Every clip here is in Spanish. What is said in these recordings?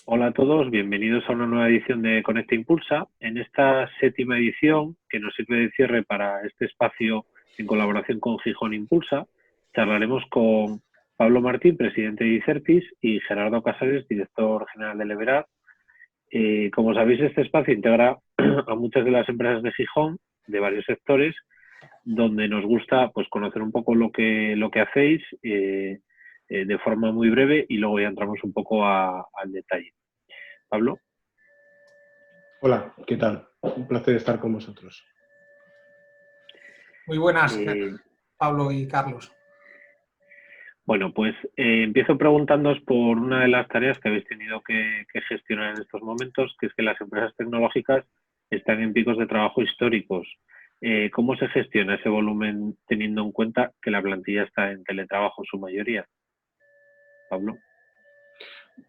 Hola a todos, bienvenidos a una nueva edición de Conecta Impulsa. En esta séptima edición, que nos sirve de cierre para este espacio en colaboración con Gijón Impulsa, charlaremos con Pablo Martín, presidente de Icertis, y Gerardo Casares, director general de Leverat. Como sabéis, este espacio integra a muchas de las empresas de Gijón, de varios sectores, donde nos gusta pues conocer un poco lo que hacéis de forma muy breve y luego ya entramos un poco al detalle. Pablo. Hola, ¿qué tal? Un placer estar con vosotros. Muy buenas, Pablo y Carlos. Bueno, pues empiezo preguntándoos por una de las tareas que habéis tenido que gestionar en estos momentos, que es que las empresas tecnológicas están en picos de trabajo históricos. ¿Cómo se gestiona ese volumen teniendo en cuenta que la plantilla está en teletrabajo en su mayoría? Pablo.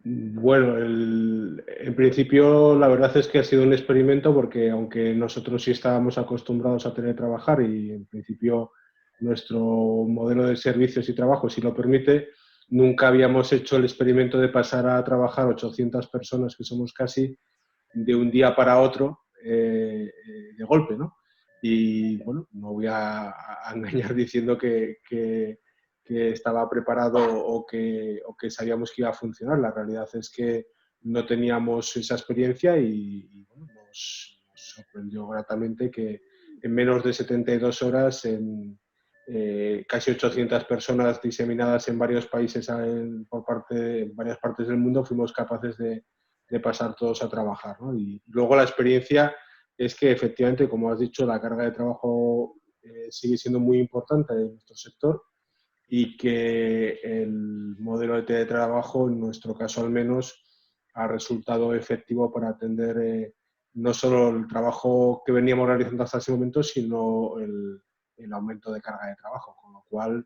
Bueno, en principio la verdad es que ha sido un experimento porque aunque nosotros sí estábamos acostumbrados a teletrabajar y en principio nuestro modelo de servicios y trabajo sí lo permite, nunca habíamos hecho el experimento de pasar a trabajar 800 personas, que somos casi, de un día para otro de golpe, ¿no? Y bueno, no voy a engañar diciendo que estaba preparado o que sabíamos que iba a funcionar. La realidad es que no teníamos esa experiencia y bueno, nos sorprendió gratamente que en menos de 72 horas, en casi 800 personas diseminadas en varios países en varias partes del mundo, fuimos capaces de pasar todos a trabajar, ¿no? Y luego la experiencia es que efectivamente, como has dicho, la carga de trabajo sigue siendo muy importante en nuestro sector y que el modelo de teletrabajo, en nuestro caso al menos, ha resultado efectivo para atender no solo el trabajo que veníamos realizando hasta ese momento, sino el aumento de carga de trabajo, con lo cual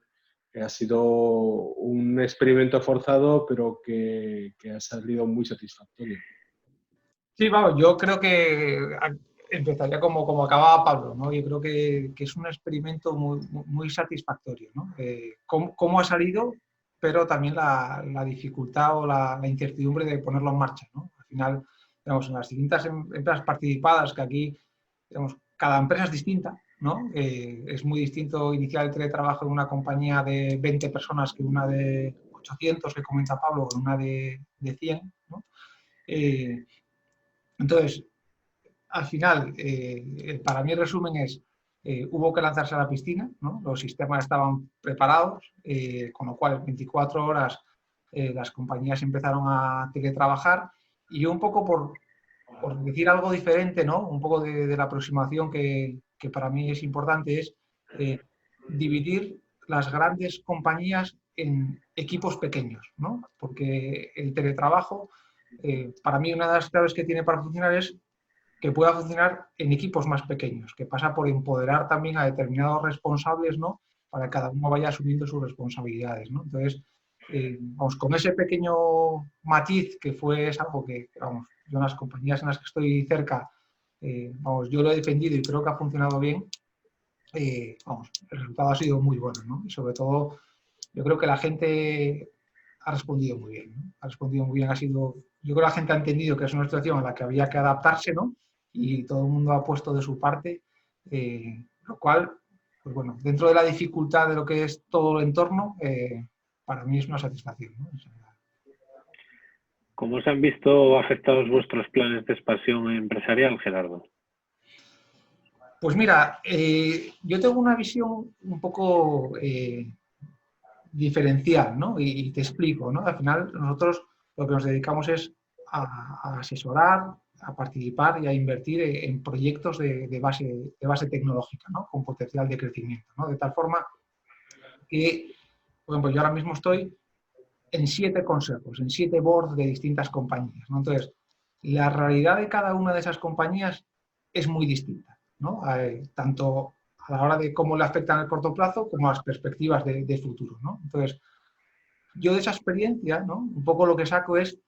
ha sido un experimento forzado, pero que ha salido muy satisfactorio. Sí, vamos, yo creo que empezaría como acababa Pablo, ¿no? Yo creo que es un experimento muy satisfactorio, ¿no? Cómo ha salido, pero también la dificultad o la incertidumbre de ponerlo en marcha, ¿no? Al final, digamos, en las distintas empresas participadas, que aquí, digamos, cada empresa es distinta, ¿no? Es muy distinto iniciar el teletrabajo en una compañía de 20 personas que una de 800, que comenta Pablo, o en una de 100, ¿no? Entonces, al final, para mí el resumen es, hubo que lanzarse a la piscina, ¿no? Los sistemas estaban preparados, con lo cual en 24 horas las compañías empezaron a teletrabajar y yo un poco por decir algo diferente, ¿no? Un poco de la aproximación que para mí es importante es dividir las grandes compañías en equipos pequeños, ¿no? Porque el teletrabajo, para mí una de las claves que tiene para funcionar es que pueda funcionar en equipos más pequeños, que pasa por empoderar también a determinados responsables, ¿no? Para que cada uno vaya asumiendo sus responsabilidades, ¿no? Entonces, vamos, con ese pequeño matiz que es algo que, vamos, yo en las compañías en las que estoy cerca, vamos, yo lo he defendido y creo que ha funcionado bien, vamos, el resultado ha sido muy bueno, ¿no? Y sobre todo, yo creo que la gente ha respondido muy bien, ¿no? Ha respondido muy bien, yo creo que la gente ha entendido que es una situación a la que había que adaptarse, ¿no? Y todo el mundo ha puesto de su parte, lo cual, pues bueno, dentro de la dificultad de lo que es todo el entorno, para mí es una satisfacción, ¿no? ¿Cómo se han visto afectados vuestros planes de expansión empresarial, Gerardo? Pues mira, yo tengo una visión un poco diferencial, ¿no? Y te explico, ¿no? Al final nosotros lo que nos dedicamos es a asesorar, a participar y a invertir en proyectos de base tecnológica, ¿no? Con potencial de crecimiento, ¿no? De tal forma que, por ejemplo, yo ahora mismo estoy en 7 consejos, en 7 boards de distintas compañías, ¿no? Entonces, la realidad de cada una de esas compañías es muy distinta, ¿no? Tanto a la hora de cómo le afectan el corto plazo como a las perspectivas de futuro, ¿no? Entonces, yo de esa experiencia, ¿no? Un poco lo que saco es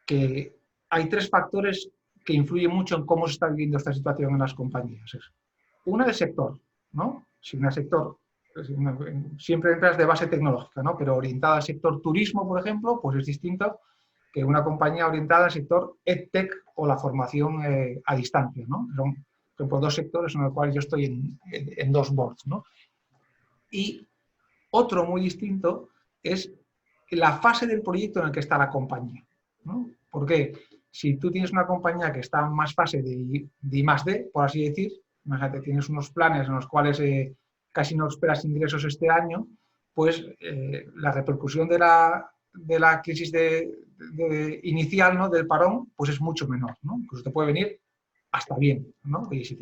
que hay 3 factores que influyen mucho en cómo se está viviendo esta situación en las compañías. Una del sector, ¿no? Si un sector, siempre empresas de base tecnológica, ¿no? Pero orientada al sector turismo, por ejemplo, pues es distinto que una compañía orientada al sector EdTech o la formación a distancia, ¿no? Son, por ejemplo, dos sectores en los cuales yo estoy en dos boards, ¿no? Y otro muy distinto es la fase del proyecto en el que está la compañía, ¿no? Porque si tú tienes una compañía que está en más fase de I+D, por así decir, imagínate, tienes unos planes en los cuales casi no esperas ingresos este año, pues la repercusión de la crisis inicial, ¿no? Del parón, pues es mucho menor, ¿no? Incluso te puede venir hasta bien, ¿no? Y si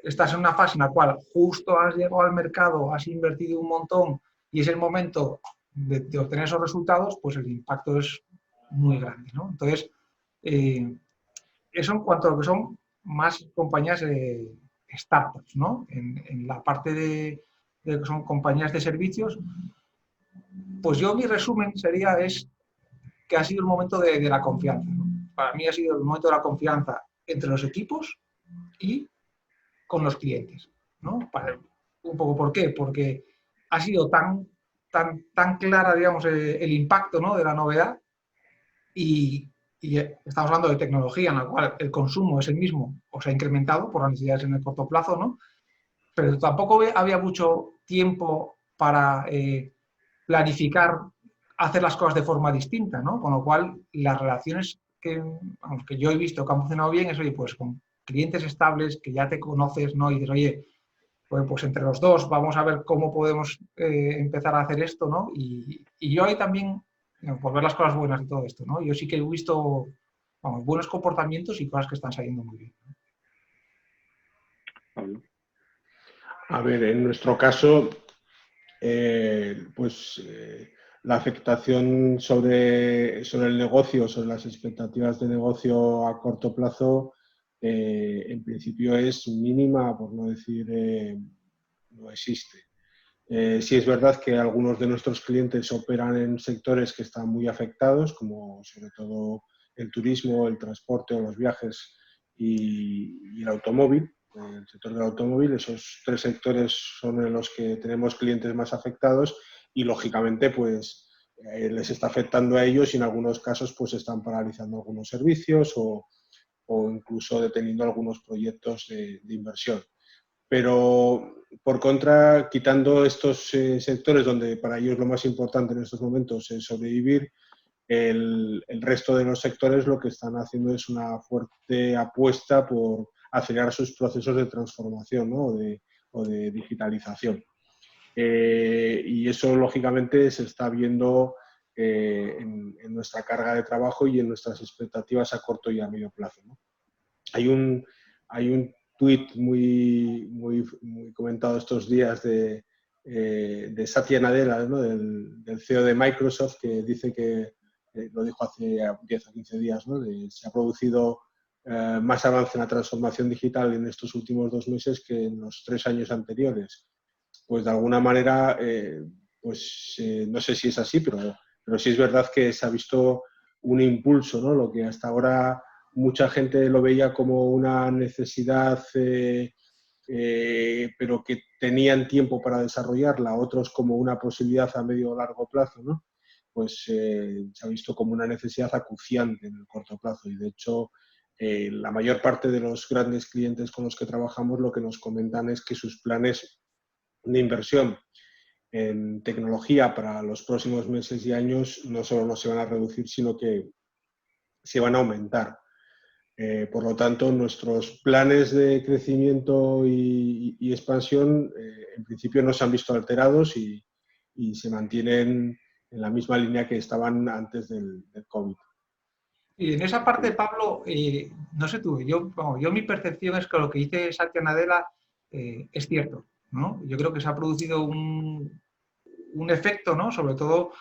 estás en una fase en la cual justo has llegado al mercado, has invertido un montón y es el momento de obtener esos resultados, pues el impacto es muy grande, ¿no? Entonces, eso en cuanto a lo que son más compañías startups, ¿no? En la parte de que son compañías de servicios, pues yo mi resumen es que ha sido el momento de la confianza, ¿no? Para mí ha sido el momento de la confianza entre los equipos y con los clientes, ¿no? Un poco, ¿por qué? Porque ha sido tan clara, digamos, el impacto, ¿no? De la novedad y estamos hablando de tecnología en la cual el consumo es el mismo o se ha incrementado por las necesidades en el corto plazo, ¿no? Pero tampoco había mucho tiempo para planificar, hacer las cosas de forma distinta, ¿no? Con lo cual, las relaciones que yo he visto que han funcionado bien es, oye, pues con clientes estables, que ya te conoces, ¿no? Y dices, oye, pues entre los dos vamos a ver cómo podemos empezar a hacer esto, ¿no? Y yo ahí también, por ver las cosas buenas de todo esto, ¿no? Yo sí que he visto, buenos comportamientos y cosas que están saliendo muy bien. A ver, en nuestro caso, la afectación sobre el negocio, sobre las expectativas de negocio a corto plazo, en principio es mínima, por no decir no existe. Sí es verdad que algunos de nuestros clientes operan en sectores que están muy afectados, como sobre todo el turismo, el transporte o los viajes y el automóvil. El sector del automóvil, esos tres sectores son en los que tenemos clientes más afectados y lógicamente pues les está afectando a ellos y en algunos casos pues están paralizando algunos servicios o incluso deteniendo algunos proyectos de inversión. Pero por contra, quitando estos sectores donde para ellos lo más importante en estos momentos es sobrevivir, el resto de los sectores lo que están haciendo es una fuerte apuesta por acelerar sus procesos de transformación, ¿no? o de digitalización. Y eso, lógicamente, se está viendo en nuestra carga de trabajo y en nuestras expectativas a corto y a medio plazo, ¿no? Hay un tuit muy comentado estos días de Satya Nadella, ¿no? del CEO de Microsoft, que dice que, lo dijo hace 10 o 15 días, ¿no? Se ha producido más avance en la transformación digital en estos últimos 2 meses que en los 3 años anteriores. Pues de alguna manera, no sé si es así, pero sí es verdad que se ha visto un impulso, ¿no? Lo que hasta ahora mucha gente lo veía como una necesidad, pero que tenían tiempo para desarrollarla, otros como una posibilidad a medio o largo plazo, ¿no? Pues se ha visto como una necesidad acuciante en el corto plazo y de hecho la mayor parte de los grandes clientes con los que trabajamos lo que nos comentan es que sus planes de inversión en tecnología para los próximos meses y años no solo no se van a reducir, sino que se van a aumentar. Por lo tanto, nuestros planes de crecimiento y expansión en principio no se han visto alterados y se mantienen en la misma línea que estaban antes del COVID. Y en esa parte, Pablo, no sé tú, yo mi percepción es que lo que dice Satya Nadella es cierto, ¿no? Yo creo que se ha producido un efecto, ¿no? Sobre todo,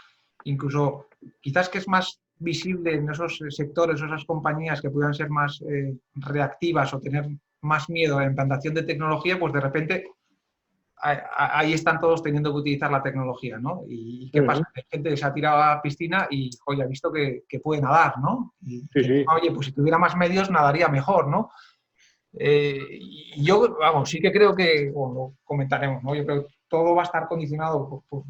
incluso, quizás que es más visible en esos sectores o esas compañías que puedan ser más reactivas o tener más miedo a la implantación de tecnología, pues de repente ahí están todos teniendo que utilizar la tecnología, ¿no? ¿Y qué pasa? Hay gente que se ha tirado a la piscina y, oye, ha visto que puede nadar, ¿no? Y oye, pues si tuviera más medios nadaría mejor, ¿no? Y yo, sí que creo que, lo comentaremos, ¿no? Yo creo que todo va a estar condicionado por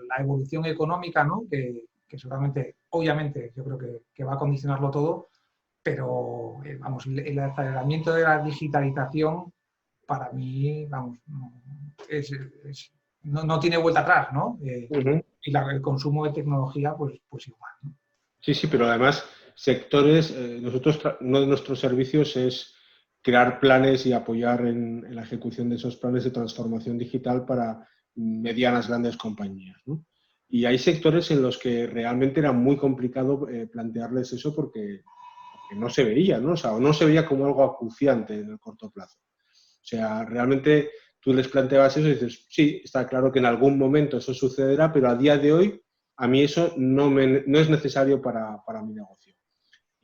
la evolución económica, ¿no? Que que seguramente, obviamente, yo creo que va a condicionarlo todo, pero vamos, el aceleramiento de la digitalización para mí, vamos, no tiene vuelta atrás, ¿no? Y el consumo de tecnología, pues igual, ¿no? Sí, sí, pero además sectores, uno de nuestros servicios es crear planes y apoyar en la ejecución de esos planes de transformación digital para medianas, grandes compañías, ¿no? Y hay sectores en los que realmente era muy complicado plantearles eso porque no se veía, ¿no? O sea, no se veía como algo acuciante en el corto plazo. O sea, realmente tú les planteabas eso y dices, sí, está claro que en algún momento eso sucederá, pero a día de hoy a mí eso no es necesario para mi negocio.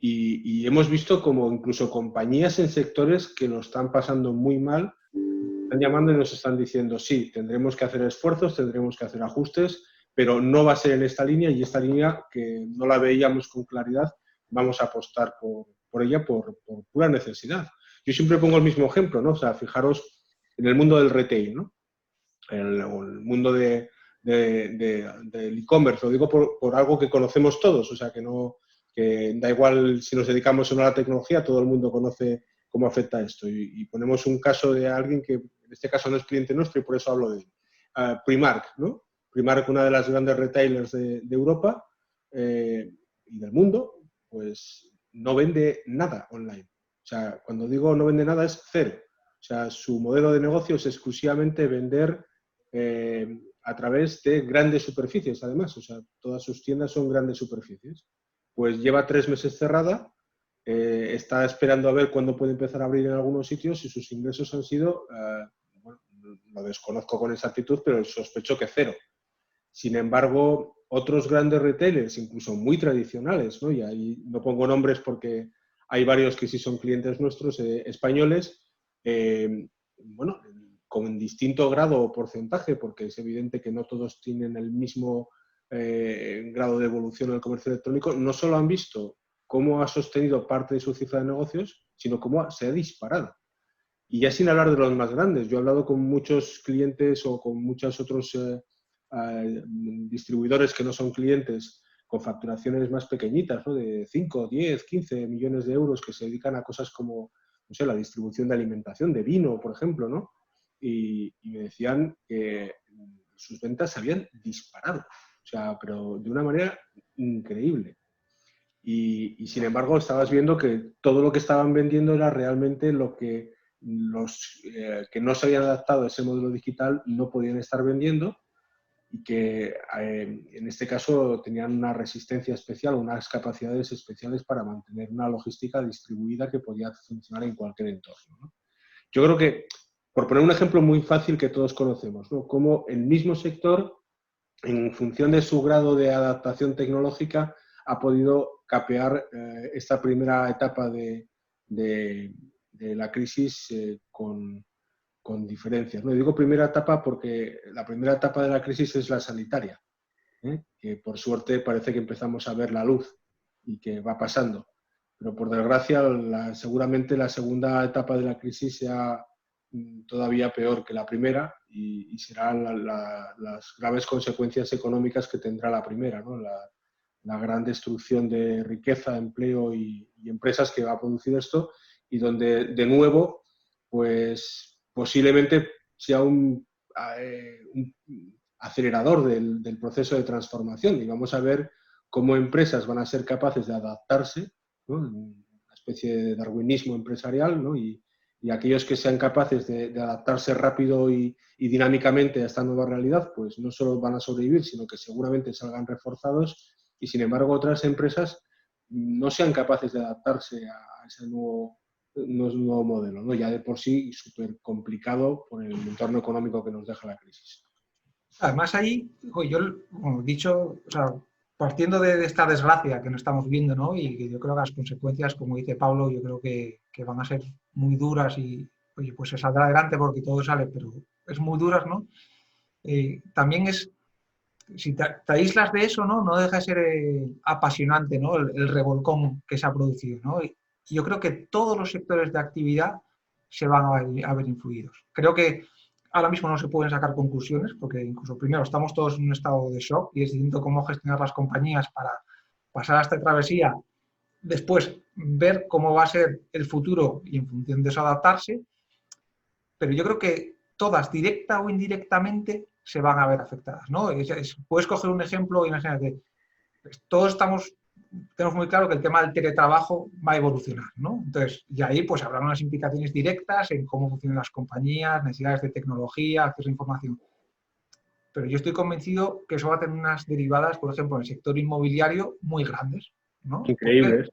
Y hemos visto como incluso compañías en sectores que lo están pasando muy mal, están llamando y nos están diciendo, sí, tendremos que hacer esfuerzos, tendremos que hacer ajustes, pero no va a ser en esta línea y esta línea que no la veíamos con claridad, vamos a apostar por ella por pura necesidad. Yo siempre pongo el mismo ejemplo, ¿no? O sea, fijaros en el mundo del retail, ¿no? El mundo del e-commerce, lo digo por algo que conocemos todos, o sea, que da igual si nos dedicamos o no a la tecnología, todo el mundo conoce cómo afecta esto. Y ponemos un caso de alguien que en este caso no es cliente nuestro y por eso hablo de él. Primark, ¿no? Primark, una de las grandes retailers de Europa y del mundo, pues no vende nada online. O sea, cuando digo no vende nada es cero. O sea, su modelo de negocio es exclusivamente vender a través de grandes superficies, además. O sea, todas sus tiendas son grandes superficies. Pues lleva 3 meses cerrada, está esperando a ver cuándo puede empezar a abrir en algunos sitios y sus ingresos han sido, bueno, lo desconozco con exactitud, pero sospecho que cero. Sin embargo, otros grandes retailers, incluso muy tradicionales, ¿no? Y ahí no pongo nombres porque hay varios que sí son clientes nuestros, españoles, bueno, con distinto grado o porcentaje, porque es evidente que no todos tienen el mismo grado de evolución en el comercio electrónico, no solo han visto cómo ha sostenido parte de su cifra de negocios, sino cómo se ha disparado. Y ya sin hablar de los más grandes, yo he hablado con muchos clientes o con muchos otros distribuidores que no son clientes con facturaciones más pequeñitas, ¿no? De 5, 10, 15 millones de euros que se dedican a cosas como, no sé, la distribución de alimentación, de vino, por ejemplo, ¿no? Y me decían que sus ventas se habían disparado, o sea, pero de una manera increíble. Y sin embargo, estabas viendo que todo lo que estaban vendiendo era realmente lo que los que no se habían adaptado a ese modelo digital no podían estar vendiendo y que en este caso tenían una resistencia especial, unas capacidades especiales para mantener una logística distribuida que podía funcionar en cualquier entorno, ¿no? Yo creo que, por poner un ejemplo muy fácil que todos conocemos, ¿no? Cómo el mismo sector, en función de su grado de adaptación tecnológica, ha podido capear esta primera etapa de la crisis con diferencias, ¿no? Y digo primera etapa porque la primera etapa de la crisis es la sanitaria, que por suerte parece que empezamos a ver la luz y que va pasando. Pero por desgracia, seguramente la segunda etapa de la crisis sea todavía peor que la primera y serán las graves consecuencias económicas que tendrá la primera, ¿no? La gran destrucción de riqueza, empleo y empresas que va a producir esto y donde, de nuevo, pues posiblemente sea un acelerador del proceso de transformación y vamos a ver cómo empresas van a ser capaces de adaptarse, ¿no? Una especie de darwinismo empresarial, ¿no? Y aquellos que sean capaces de adaptarse rápido y dinámicamente a esta nueva realidad, pues no solo van a sobrevivir, sino que seguramente salgan reforzados y, sin embargo, otras empresas no sean capaces de adaptarse a ese nuevo modelo, ¿no? Ya de por sí súper complicado por el entorno económico que nos deja la crisis. Además ahí, yo, como he dicho, o sea, partiendo de esta desgracia que nos estamos viendo, ¿no? Y que yo creo que las consecuencias, como dice Pablo, yo creo que van a ser muy duras y, oye, pues se saldrá adelante porque todo sale, pero es muy duras, ¿no? También es, si te aíslas de eso, ¿no? No deja de ser apasionante, ¿no? El revolcón que se ha producido, ¿no? Y yo creo que todos los sectores de actividad se van a ver influidos. Creo que ahora mismo no se pueden sacar conclusiones, porque incluso primero estamos todos en un estado de shock y es distinto cómo gestionar las compañías para pasar a esta travesía, después ver cómo va a ser el futuro y en función de eso adaptarse, pero yo creo que todas, directa o indirectamente, se van a ver afectadas, ¿no? Puedes coger un ejemplo, imagínate, todos tenemos muy claro que el tema del teletrabajo va a evolucionar, ¿no? Entonces, y ahí pues habrá unas implicaciones directas en cómo funcionan las compañías, necesidades de tecnología, acceso a información. Pero yo estoy convencido que eso va a tener unas derivadas, por ejemplo, en el sector inmobiliario muy grandes, ¿no? Increíbles.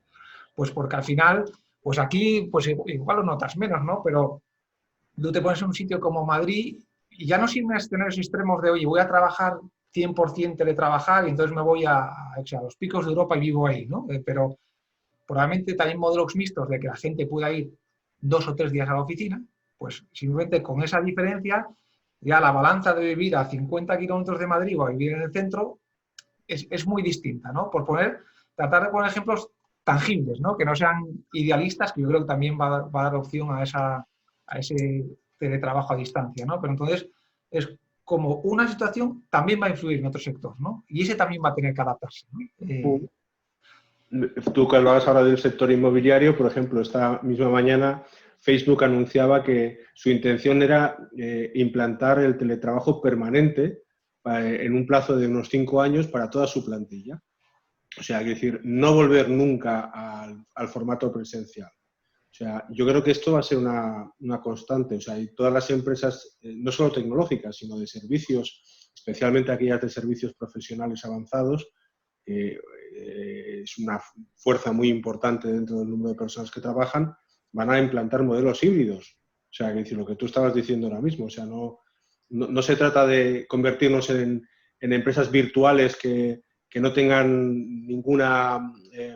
Pues porque al final, pues aquí, pues igual lo notas menos, ¿no? Pero tú te pones en un sitio como Madrid y ya no sin escenarios extremos de, oye, voy a trabajar 100% teletrabajar y entonces me voy a los picos de Europa y vivo ahí, ¿no? Pero probablemente también modelos mixtos de que la gente pueda ir 2 o 3 días a la oficina, pues simplemente con esa diferencia ya la balanza de vivir a 50 kilómetros de Madrid o a vivir en el centro es muy distinta, ¿no? Tratar de poner ejemplos tangibles, ¿no? Que no sean idealistas, que yo creo que también va a dar opción a ese teletrabajo a distancia, ¿no? Pero entonces es como una situación también va a influir en otro sector, ¿no? Y ese también va a tener que adaptarse, ¿no? Tú que hablabas ahora del sector inmobiliario, por ejemplo, esta misma mañana Facebook anunciaba que su intención era implantar el teletrabajo permanente en un plazo de unos 5 años para toda su plantilla. O sea, es decir, no volver nunca al formato presencial. O sea, yo creo que esto va a ser una constante. O sea, y todas las empresas, no solo tecnológicas, sino de servicios, especialmente aquellas de servicios profesionales avanzados, es una fuerza muy importante dentro del número de personas que trabajan, van a implantar modelos híbridos. O sea, que decir, lo que tú estabas diciendo ahora mismo, o sea, no se trata de convertirnos en empresas virtuales que no tengan ninguna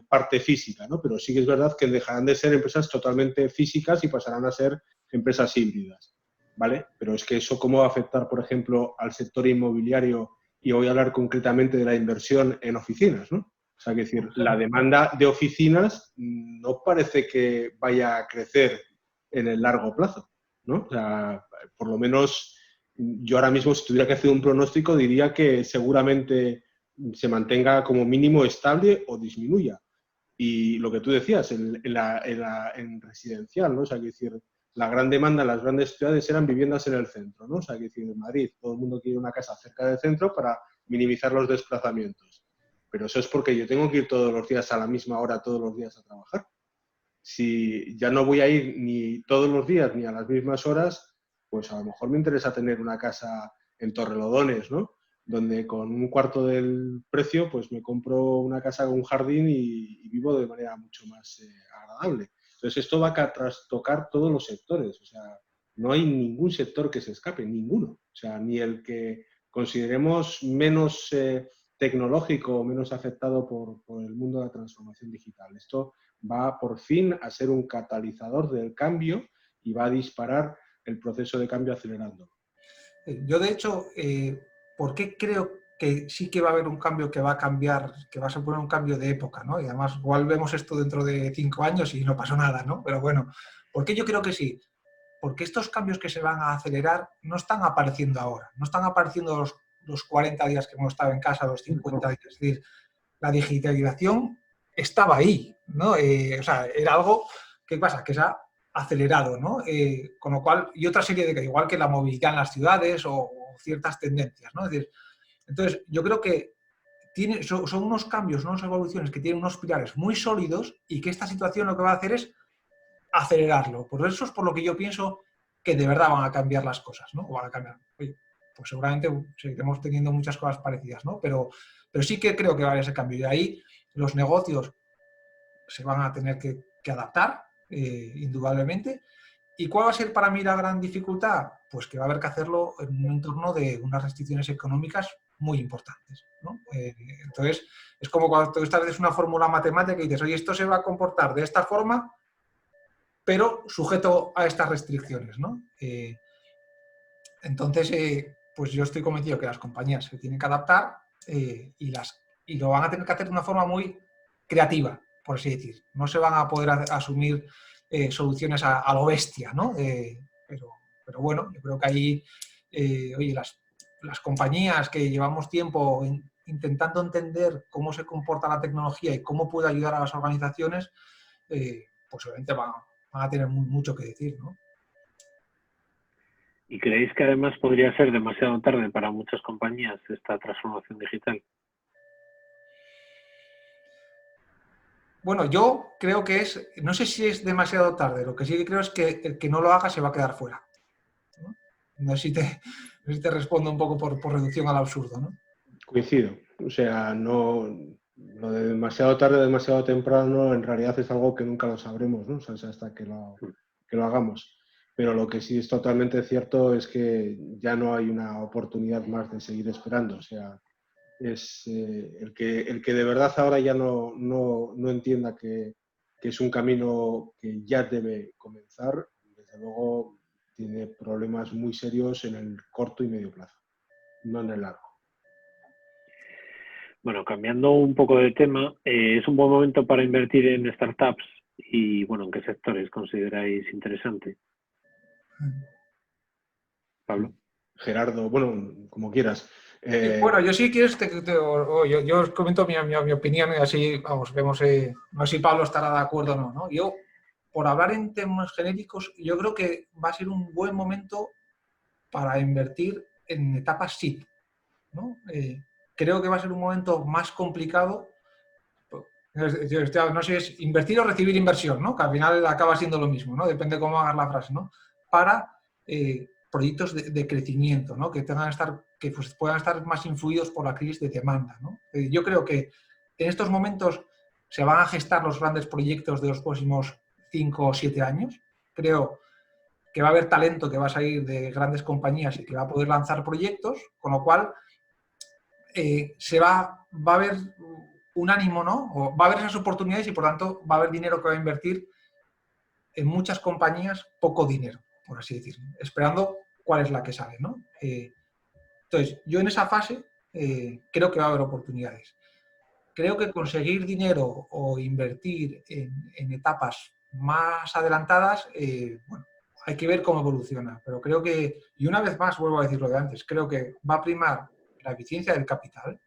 parte física, ¿no? Pero sí que es verdad que dejarán de ser empresas totalmente físicas y pasarán a ser empresas híbridas, ¿vale? Pero es que eso cómo va a afectar, por ejemplo, al sector inmobiliario, y voy a hablar concretamente de la inversión en oficinas, ¿no? O sea, que decir, la demanda de oficinas no parece que vaya a crecer en el largo plazo, ¿no? O sea, por lo menos yo ahora mismo, si tuviera que hacer un pronóstico, diría que seguramente se mantenga como mínimo estable o disminuya. Y lo que tú decías, en residencial, ¿no? O sea, que decir, la gran demanda en las grandes ciudades eran viviendas en el centro, ¿no? O sea, que decir, en Madrid todo el mundo quiere una casa cerca del centro para minimizar los desplazamientos. Pero eso es porque yo tengo que ir todos los días a la misma hora, todos los días a trabajar. Si ya no voy a ir ni todos los días ni a las mismas horas, pues a lo mejor me interesa tener una casa en Torrelodones, ¿no? Donde con un cuarto del precio, pues me compro una casa con un jardín y vivo de manera mucho más agradable. Entonces esto va a trastocar todos los sectores, o sea, no hay ningún sector que se escape, ninguno. O sea, ni el que consideremos menos tecnológico o menos afectado por el mundo de la transformación digital. Esto va por fin a ser un catalizador del cambio y va a disparar el proceso de cambio acelerándolo. Yo, de hecho, ¿por qué creo que sí que va a haber un cambio que va a cambiar, que va a suponer un cambio de época, ¿no? Y además, igual vemos esto dentro de 5 años y no pasó nada, ¿no? Pero bueno, ¿por qué yo creo que sí? Porque estos cambios que se van a acelerar no están apareciendo ahora, no están apareciendo los 40 días que hemos estado en casa, los 50 días. Es decir, la digitalización estaba ahí, ¿no? O sea, era algo, ¿qué pasa? Que se ha acelerado, ¿no? Con lo cual, y otra serie de, igual que la movilidad en las ciudades o ciertas tendencias, ¿no? Es decir, entonces, yo creo que son unos cambios, unas evoluciones que tienen unos pilares muy sólidos y que esta situación lo que va a hacer es acelerarlo. Por eso es por lo que yo pienso que de verdad van a cambiar las cosas, ¿no? O van a cambiar. Oye, pues seguramente seguiremos teniendo muchas cosas parecidas, ¿no? Pero sí que creo que va a haber ese cambio. Y de ahí los negocios se van a tener que adaptar, indudablemente. ¿Y cuál va a ser para mí la gran dificultad? Pues que va a haber que hacerlo en un entorno de unas restricciones económicas muy importantes, ¿no? Entonces, es como cuando tú estableces una fórmula matemática y dices, oye, esto se va a comportar de esta forma, pero sujeto a estas restricciones, ¿no? Entonces, pues yo estoy convencido que las compañías se tienen que adaptar y lo van a tener que hacer de una forma muy creativa, por así decir. No se van a poder asumir soluciones a lo bestia, ¿no? Pero bueno, yo creo que ahí oye, las compañías que llevamos tiempo intentando entender cómo se comporta la tecnología y cómo puede ayudar a las organizaciones, pues obviamente van a tener mucho que decir, ¿no? ¿Y creéis que además podría ser demasiado tarde para muchas compañías esta transformación digital? Bueno, yo creo que no sé si es demasiado tarde, lo que sí que creo es que el que no lo haga se va a quedar fuera, ¿no? No sé si te respondo un poco por reducción al absurdo, ¿no? Coincido. O sea, no, lo de demasiado tarde o demasiado temprano en realidad es algo que nunca lo sabremos, ¿no? O sea, hasta que lo hagamos. Pero lo que sí es totalmente cierto es que ya no hay una oportunidad más de seguir esperando. O sea, es el que de verdad ahora ya no entienda que es un camino que ya debe comenzar, desde luego tiene problemas muy serios en el corto y medio plazo, no en el largo. Bueno, cambiando un poco de tema, ¿es un buen momento para invertir en startups? Y bueno, ¿en qué sectores consideráis interesante? Pablo. Gerardo, bueno, como quieras. Bueno, yo sí quieres, yo os comento mi opinión y así, vamos, vemos, no sé si Pablo estará de acuerdo o no, ¿no? Yo, por hablar en temas genéricos, yo creo que va a ser un buen momento para invertir en etapas SID, ¿no? Creo que va a ser un momento más complicado. No sé si es invertir o recibir inversión, ¿no? Que al final acaba siendo lo mismo, ¿no? Depende cómo hagas la frase, ¿no? Para proyectos de crecimiento, ¿no? Que pues, puedan estar más influidos por la crisis de demanda, ¿no? Yo creo que en estos momentos se van a gestar los grandes proyectos de los próximos 5 o 7 años. Creo que va a haber talento que va a salir de grandes compañías y que va a poder lanzar proyectos, con lo cual va a haber un ánimo, ¿no? O va a haber esas oportunidades y por tanto va a haber dinero que va a invertir en muchas compañías, poco dinero, por así decirlo, esperando cuál es la que sale, ¿no? Entonces, yo en esa fase creo que va a haber oportunidades. Creo que conseguir dinero o invertir en etapas más adelantadas, bueno, hay que ver cómo evoluciona, pero creo que, y una vez más vuelvo a decir lo de antes, creo que va a primar la eficiencia del capital.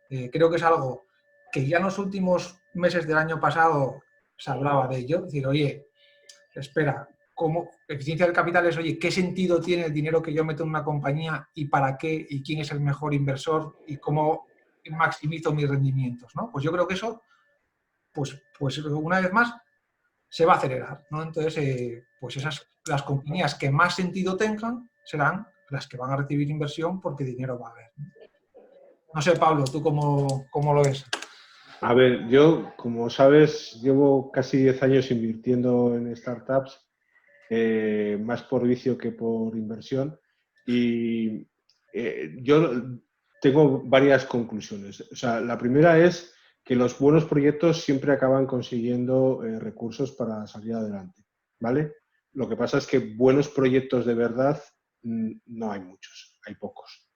Creo que es algo que ya en los últimos meses del año pasado se hablaba de ello, es decir, oye, espera, ¿cómo? Eficiencia del capital es, oye, ¿qué sentido tiene el dinero que yo meto en una compañía y para qué y quién es el mejor inversor y cómo maximizo mis rendimientos, ¿no? Pues yo creo que eso, pues una vez más, se va a acelerar, ¿no? Entonces, pues las compañías que más sentido tengan serán las que van a recibir inversión porque dinero va a haber. No sé, Pablo, ¿tú cómo lo ves? A ver, yo, como sabes, llevo casi 10 años invirtiendo en startups, más por vicio que por inversión, y yo tengo varias conclusiones. O sea, la primera es que los buenos proyectos siempre acaban consiguiendo recursos para salir adelante, ¿vale? Lo que pasa es que buenos proyectos de verdad no hay muchos, hay pocos.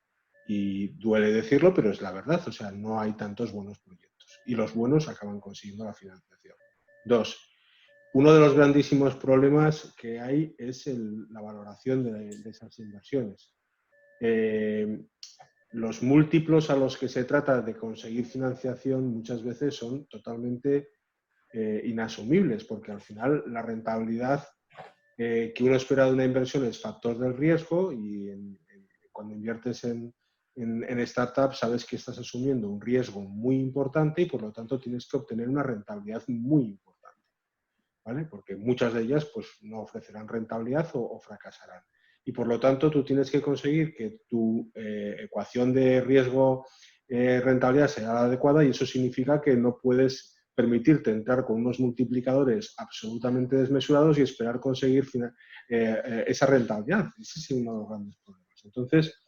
Y duele decirlo, pero es la verdad. O sea, no hay tantos buenos proyectos. Y los buenos acaban consiguiendo la financiación. Dos, uno de los grandísimos problemas que hay es la valoración de esas inversiones. Los múltiplos a los que se trata de conseguir financiación muchas veces son totalmente inasumibles, porque al final la rentabilidad que uno espera de una inversión es factor del riesgo y cuando inviertes en startups sabes que estás asumiendo un riesgo muy importante y por lo tanto tienes que obtener una rentabilidad muy importante, ¿vale? Porque muchas de ellas pues, no ofrecerán rentabilidad o fracasarán. Y por lo tanto tú tienes que conseguir que tu ecuación de riesgo-rentabilidad sea la adecuada y eso significa que no puedes permitirte entrar con unos multiplicadores absolutamente desmesurados y esperar conseguir esa rentabilidad. Ese es uno de los grandes problemas. Entonces,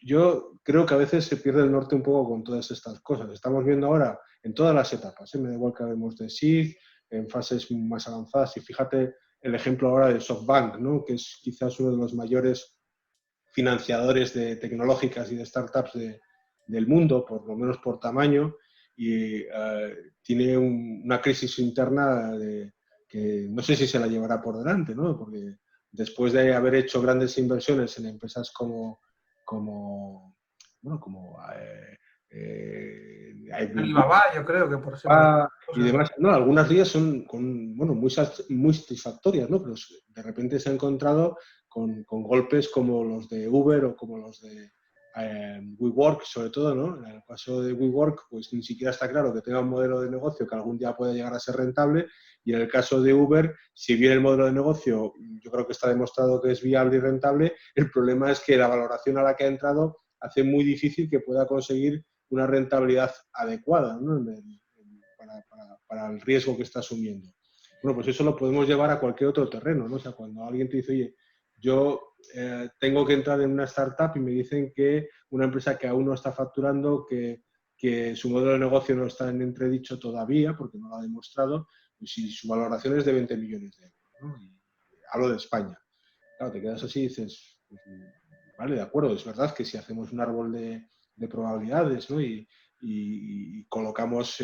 yo creo que a veces se pierde el norte un poco con todas estas cosas. Estamos viendo ahora en todas las etapas, me da igual que hablemos de SEED, en fases más avanzadas, y fíjate el ejemplo ahora de SoftBank, ¿no? Que es quizás uno de los mayores financiadores tecnológicas y de startups del mundo, por lo menos por tamaño, y tiene una crisis interna que no sé si se la llevará por delante, ¿no? Porque después de haber hecho grandes inversiones en empresas como Alibaba, yo creo que, por ejemplo. y demás, no, algunas de ellas son muy satisfactorias, ¿no? Pero de repente se ha encontrado con golpes como los de Uber o como los de WeWork, sobre todo, ¿no? En el caso de WeWork, pues ni siquiera está claro que tenga un modelo de negocio que algún día pueda llegar a ser rentable, y en el caso de Uber, si bien el modelo de negocio yo creo que está demostrado que es viable y rentable, el problema es que la valoración a la que ha entrado hace muy difícil que pueda conseguir una rentabilidad adecuada, ¿no? Para el riesgo que está asumiendo. Bueno, pues eso lo podemos llevar a cualquier otro terreno, ¿no? O sea, cuando alguien te dice, oye, yo tengo que entrar en una startup y me dicen que una empresa que aún no está facturando, que su modelo de negocio no está en entredicho todavía, porque no lo ha demostrado, pues si su valoración es de 20 millones de euros, ¿no? Y hablo de España. Claro, te quedas así y dices, pues, vale, de acuerdo, es verdad que si hacemos un árbol de probabilidades, ¿no? Y colocamos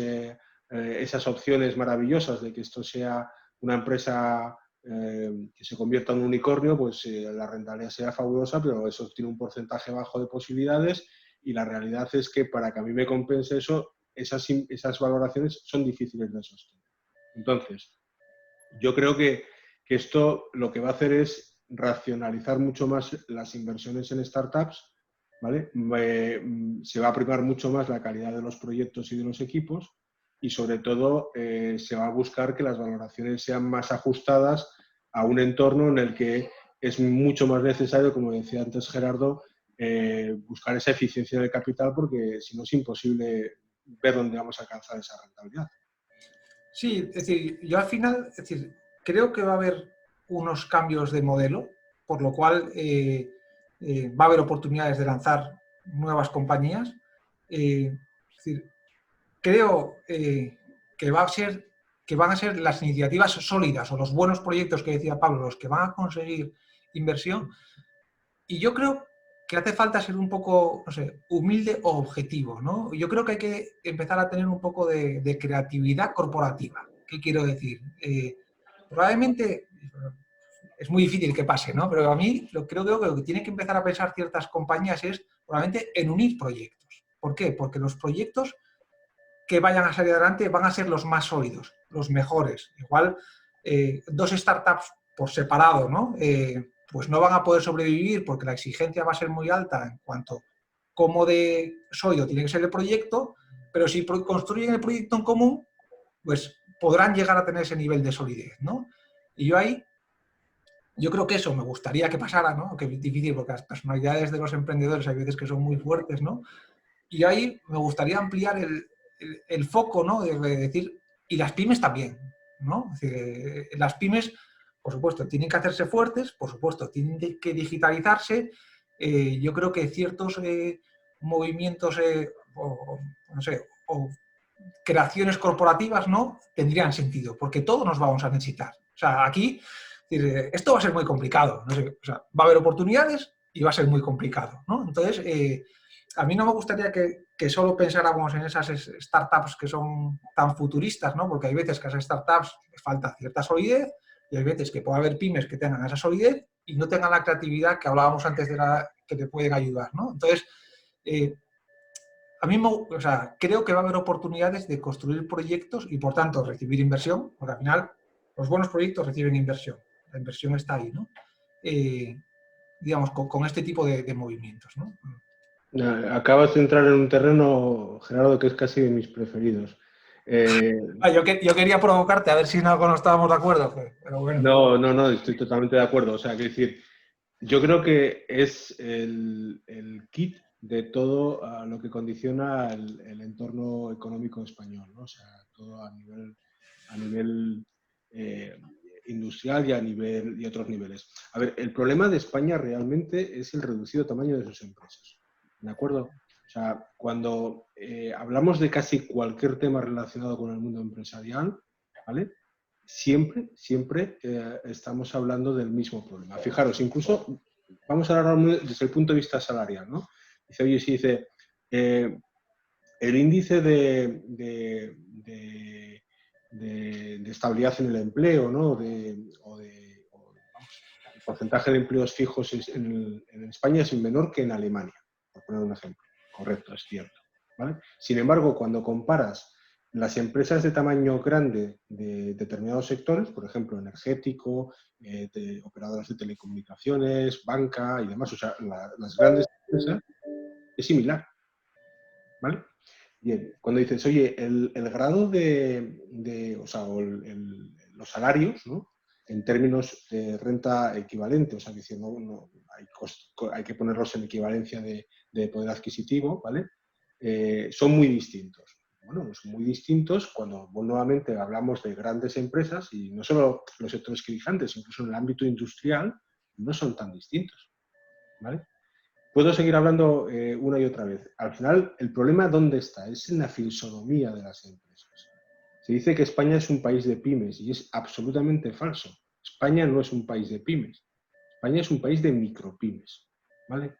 esas opciones maravillosas de que esto sea una empresa que se convierta en un unicornio, pues la rentabilidad será fabulosa, pero eso tiene un porcentaje bajo de posibilidades, y la realidad es que para que a mí me compense eso, esas valoraciones son difíciles de sostener. Entonces, yo creo que esto lo que va a hacer es racionalizar mucho más las inversiones en startups, ¿vale? Se va a primar mucho más la calidad de los proyectos y de los equipos, y sobre todo se va a buscar que las valoraciones sean más ajustadas a un entorno en el que es mucho más necesario, como decía antes Gerardo, buscar esa eficiencia del capital, porque si no es imposible ver dónde vamos a alcanzar esa rentabilidad. Sí, es decir, yo al final, es decir, creo que va a haber unos cambios de modelo, por lo cual va a haber oportunidades de lanzar nuevas compañías. Es decir, creo que van a ser las iniciativas sólidas o los buenos proyectos que decía Pablo los que van a conseguir inversión. Y yo creo que hace falta ser un poco, no sé, humilde o objetivo, ¿no? Yo creo que hay que empezar a tener un poco de creatividad corporativa. ¿Qué quiero decir? Probablemente es muy difícil que pase, ¿no? Pero a mí creo que lo que tienen que empezar a pensar ciertas compañías es probablemente en unir proyectos. ¿Por qué? Porque los proyectos que vayan a salir adelante van a ser los más sólidos, los mejores. Igual, dos startups por separado, ¿no? Pues no van a poder sobrevivir porque la exigencia va a ser muy alta en cuanto a cómo de sólido tiene que ser el proyecto, pero si construyen el proyecto en común, pues podrán llegar a tener ese nivel de solidez, ¿no? Y yo creo que eso me gustaría que pasara, ¿no? Que es difícil porque las personalidades de los emprendedores hay veces que son muy fuertes, ¿no? Y ahí me gustaría ampliar el foco, ¿no? De decir, y las pymes también, ¿no? Es decir, las pymes, por supuesto, tienen que hacerse fuertes, por supuesto, tienen que digitalizarse. Yo creo que ciertos movimientos, no sé, o creaciones corporativas, ¿no? Tendrían sentido, porque todos nos vamos a necesitar. O sea, aquí, esto va a ser muy complicado, no sé, o sea, va a haber oportunidades y va a ser muy complicado, ¿no? Entonces, a mí no me gustaría que solo pensáramos en esas startups que son tan futuristas, ¿no? Porque hay veces que a esas startups les falta cierta solidez y hay veces que puede haber pymes que tengan esa solidez y no tengan la creatividad que hablábamos antes de que te pueden ayudar, ¿no? Entonces, a mí creo que va a haber oportunidades de construir proyectos y, por tanto, recibir inversión, porque al final los buenos proyectos reciben inversión. La inversión está ahí, ¿no? Digamos, con este tipo de movimientos, ¿no? Acabas de entrar en un terreno, Gerardo, que es casi de mis preferidos. Yo quería provocarte a ver si en algo no estábamos de acuerdo, pero bueno. No, estoy totalmente de acuerdo. O sea, quiero decir, yo creo que es el kit de todo lo que condiciona el entorno económico español, ¿no? O sea, todo a nivel industrial y otros niveles. A ver, el problema de España realmente es el reducido tamaño de sus empresas, ¿de acuerdo? O sea, cuando hablamos de casi cualquier tema relacionado con el mundo empresarial, ¿vale? Siempre estamos hablando del mismo problema. Fijaros, incluso vamos a hablar desde el punto de vista salarial, ¿no? Dice, oye, sí, dice, el índice de estabilidad en el empleo, ¿no? el porcentaje de empleos fijos en España es menor que en Alemania, por poner un ejemplo. Correcto, es cierto, ¿vale? Sin embargo, cuando comparas las empresas de tamaño grande de determinados sectores, por ejemplo, energético, operadoras de telecomunicaciones, banca y demás, o sea, las grandes empresas, es similar, ¿vale? Bien, cuando dices, oye, el grado o sea, los salarios, ¿no? En términos de renta equivalente, o sea, diciendo, no, hay que ponerlos en equivalencia de poder adquisitivo, ¿vale? Son muy distintos. Bueno, son muy distintos cuando nuevamente hablamos de grandes empresas y no solo los sectores que dije antes, incluso en el ámbito industrial, no son tan distintos, ¿vale? Puedo seguir hablando una y otra vez. Al final, el problema ¿dónde está? Es en la fisonomía de las empresas. Se dice que España es un país de pymes y es absolutamente falso. España no es un país de pymes. España es un país de micropymes, ¿vale?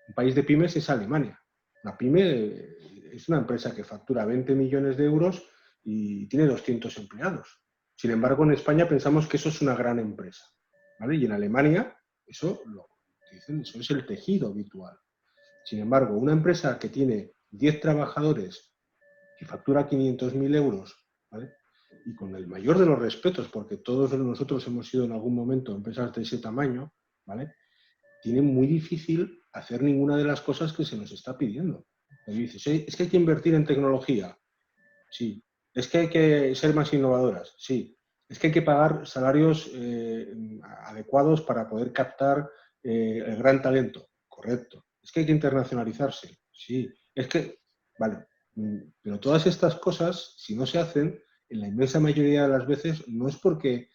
Un país de pymes es Alemania. Una pyme es una empresa que factura 20 millones de euros y tiene 200 empleados. Sin embargo, en España pensamos que eso es una gran empresa, ¿vale? Y en Alemania eso eso es el tejido habitual. Sin embargo, una empresa que tiene 10 trabajadores y factura 500.000 euros, ¿vale? Y con el mayor de los respetos, porque todos nosotros hemos sido en algún momento empresas de ese tamaño, ¿vale? Tiene muy difícil hacer ninguna de las cosas que se nos está pidiendo. Me dices, es que hay que invertir en tecnología. Sí. Es que hay que ser más innovadoras. Sí. Es que hay que pagar salarios adecuados para poder captar el gran talento. Correcto. Es que hay que internacionalizarse. Sí. Es que, vale. Pero todas estas cosas, si no se hacen, en la inmensa mayoría de las veces no es porque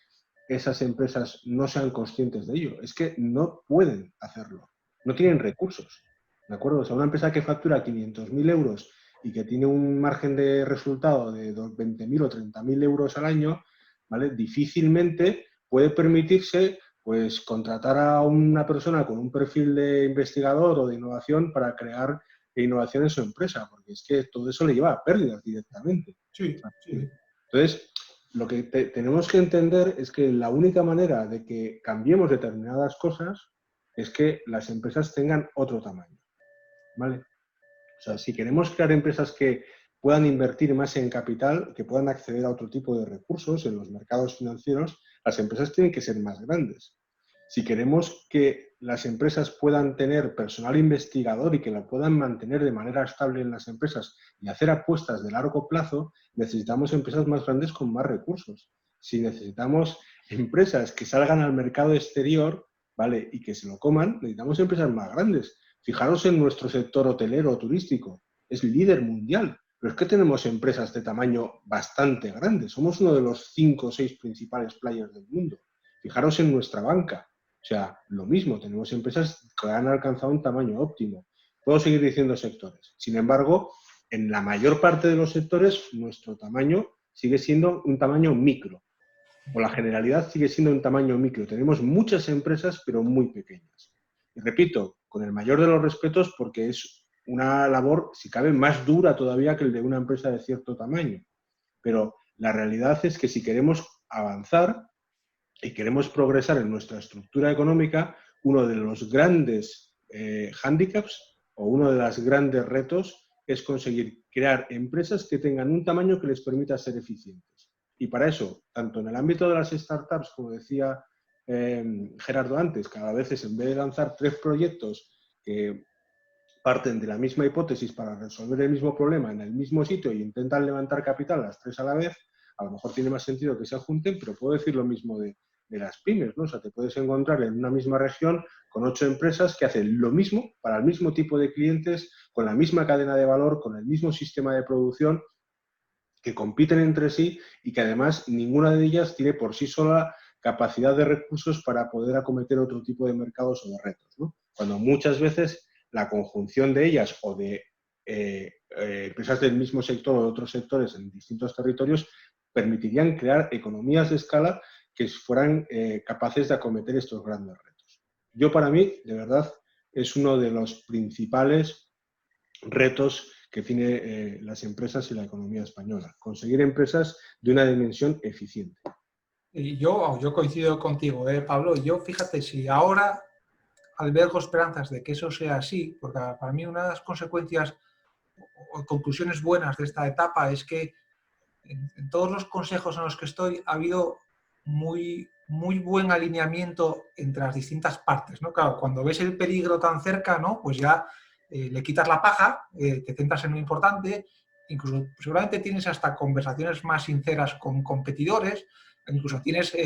esas empresas no sean conscientes de ello, es que no pueden hacerlo, no tienen recursos, ¿de acuerdo? O sea, una empresa que factura 500.000 euros y que tiene un margen de resultado de 20.000 o 30.000 euros al año, ¿vale? Difícilmente puede permitirse pues contratar a una persona con un perfil de investigador o de innovación para crear innovación en su empresa, porque es que todo eso le lleva a pérdidas directamente. Sí, sí. Entonces, lo que tenemos que entender es que la única manera de que cambiemos determinadas cosas es que las empresas tengan otro tamaño, ¿vale? O sea, si queremos crear empresas que puedan invertir más en capital, que puedan acceder a otro tipo de recursos en los mercados financieros, las empresas tienen que ser más grandes. Si queremos que las empresas puedan tener personal investigador y que lo puedan mantener de manera estable en las empresas y hacer apuestas de largo plazo, necesitamos empresas más grandes con más recursos. Si necesitamos empresas que salgan al mercado exterior, ¿vale? Y que se lo coman, necesitamos empresas más grandes. Fijaros en nuestro sector hotelero o turístico. Es líder mundial. Pero es que tenemos empresas de tamaño bastante grande. Somos uno de los 5 o 6 principales players del mundo. Fijaros en nuestra banca. O sea, lo mismo, tenemos empresas que han alcanzado un tamaño óptimo. Puedo seguir diciendo sectores. Sin embargo, en la mayor parte de los sectores, nuestro tamaño sigue siendo un tamaño micro. O la generalidad sigue siendo un tamaño micro. Tenemos muchas empresas, pero muy pequeñas. Y repito, con el mayor de los respetos, porque es una labor, si cabe, más dura todavía que el de una empresa de cierto tamaño. Pero la realidad es que si queremos avanzar y queremos progresar en nuestra estructura económica, uno de los grandes hándicaps o uno de los grandes retos es conseguir crear empresas que tengan un tamaño que les permita ser eficientes. Y para eso, tanto en el ámbito de las startups, como decía Gerardo antes, cada vez es en vez de lanzar 3 proyectos que parten de la misma hipótesis para resolver el mismo problema en el mismo sitio y intentan levantar capital las 3 a la vez, a lo mejor tiene más sentido que se junten, pero puedo decir lo mismo de las pymes, ¿no? O sea, te puedes encontrar en una misma región con 8 empresas que hacen lo mismo para el mismo tipo de clientes, con la misma cadena de valor, con el mismo sistema de producción, que compiten entre sí y que además ninguna de ellas tiene por sí sola capacidad de recursos para poder acometer otro tipo de mercados o de retos, ¿no? Cuando muchas veces la conjunción de ellas o de empresas del mismo sector o de otros sectores en distintos territorios permitirían crear economías de escala que fueran capaces de acometer estos grandes retos. Yo, para mí, de verdad, es uno de los principales retos que tiene las empresas y la economía española. Conseguir empresas de una dimensión eficiente. Y yo coincido contigo, Pablo. Yo, fíjate, si ahora albergo esperanzas de que eso sea así, porque para mí una de las consecuencias o conclusiones buenas de esta etapa es que en todos los consejos en los que estoy ha habido muy buen alineamiento entre las distintas partes, ¿no? Claro, cuando ves el peligro tan cerca, ¿no? Pues ya le quitas la paja, te centras en lo importante, incluso seguramente tienes hasta conversaciones más sinceras con competidores, incluso tienes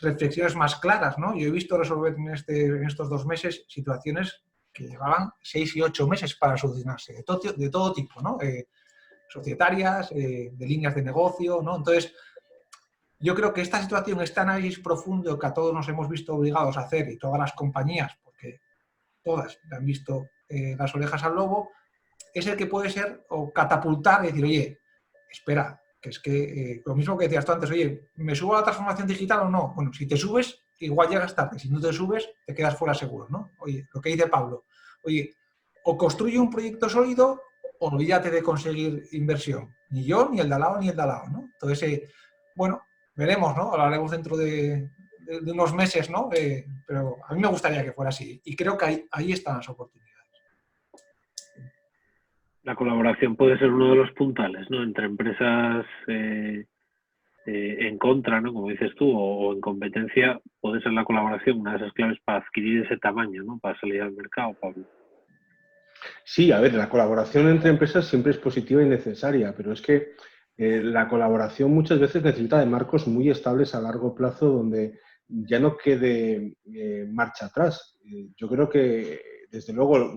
reflexiones más claras, ¿no? Yo he visto resolver en estos 2 meses situaciones que llevaban 6 y 8 meses para solucionarse, de todo tipo, ¿no? Societarias, de líneas de negocio, ¿no? Entonces, yo creo que esta situación, este análisis profundo que a todos nos hemos visto obligados a hacer y todas las compañías, porque todas le han visto las orejas al lobo, es el que puede ser o catapultar y decir, oye, espera, que es que lo mismo que decías tú antes, oye, ¿me subo a la transformación digital o no? Bueno, si te subes, igual llegas tarde, si no te subes, te quedas fuera seguro, ¿no? Oye, lo que dice Pablo, oye, o construye un proyecto sólido o olvídate de conseguir inversión. Ni yo, ni el de al lado, ni el de al lado, ¿no? Entonces, bueno, veremos, ¿no? Hablaremos dentro de unos meses, ¿no? Pero a mí me gustaría que fuera así y creo que ahí están las oportunidades. La colaboración puede ser uno de los puntales, ¿no? Entre empresas en contra, ¿no? Como dices tú, o en competencia, puede ser la colaboración una de esas claves para adquirir ese tamaño, ¿no? Para salir al mercado, Pablo. Sí, a ver, la colaboración entre empresas siempre es positiva y necesaria, pero es que la colaboración muchas veces necesita de marcos muy estables a largo plazo donde ya no quede marcha atrás. Yo creo que, desde luego,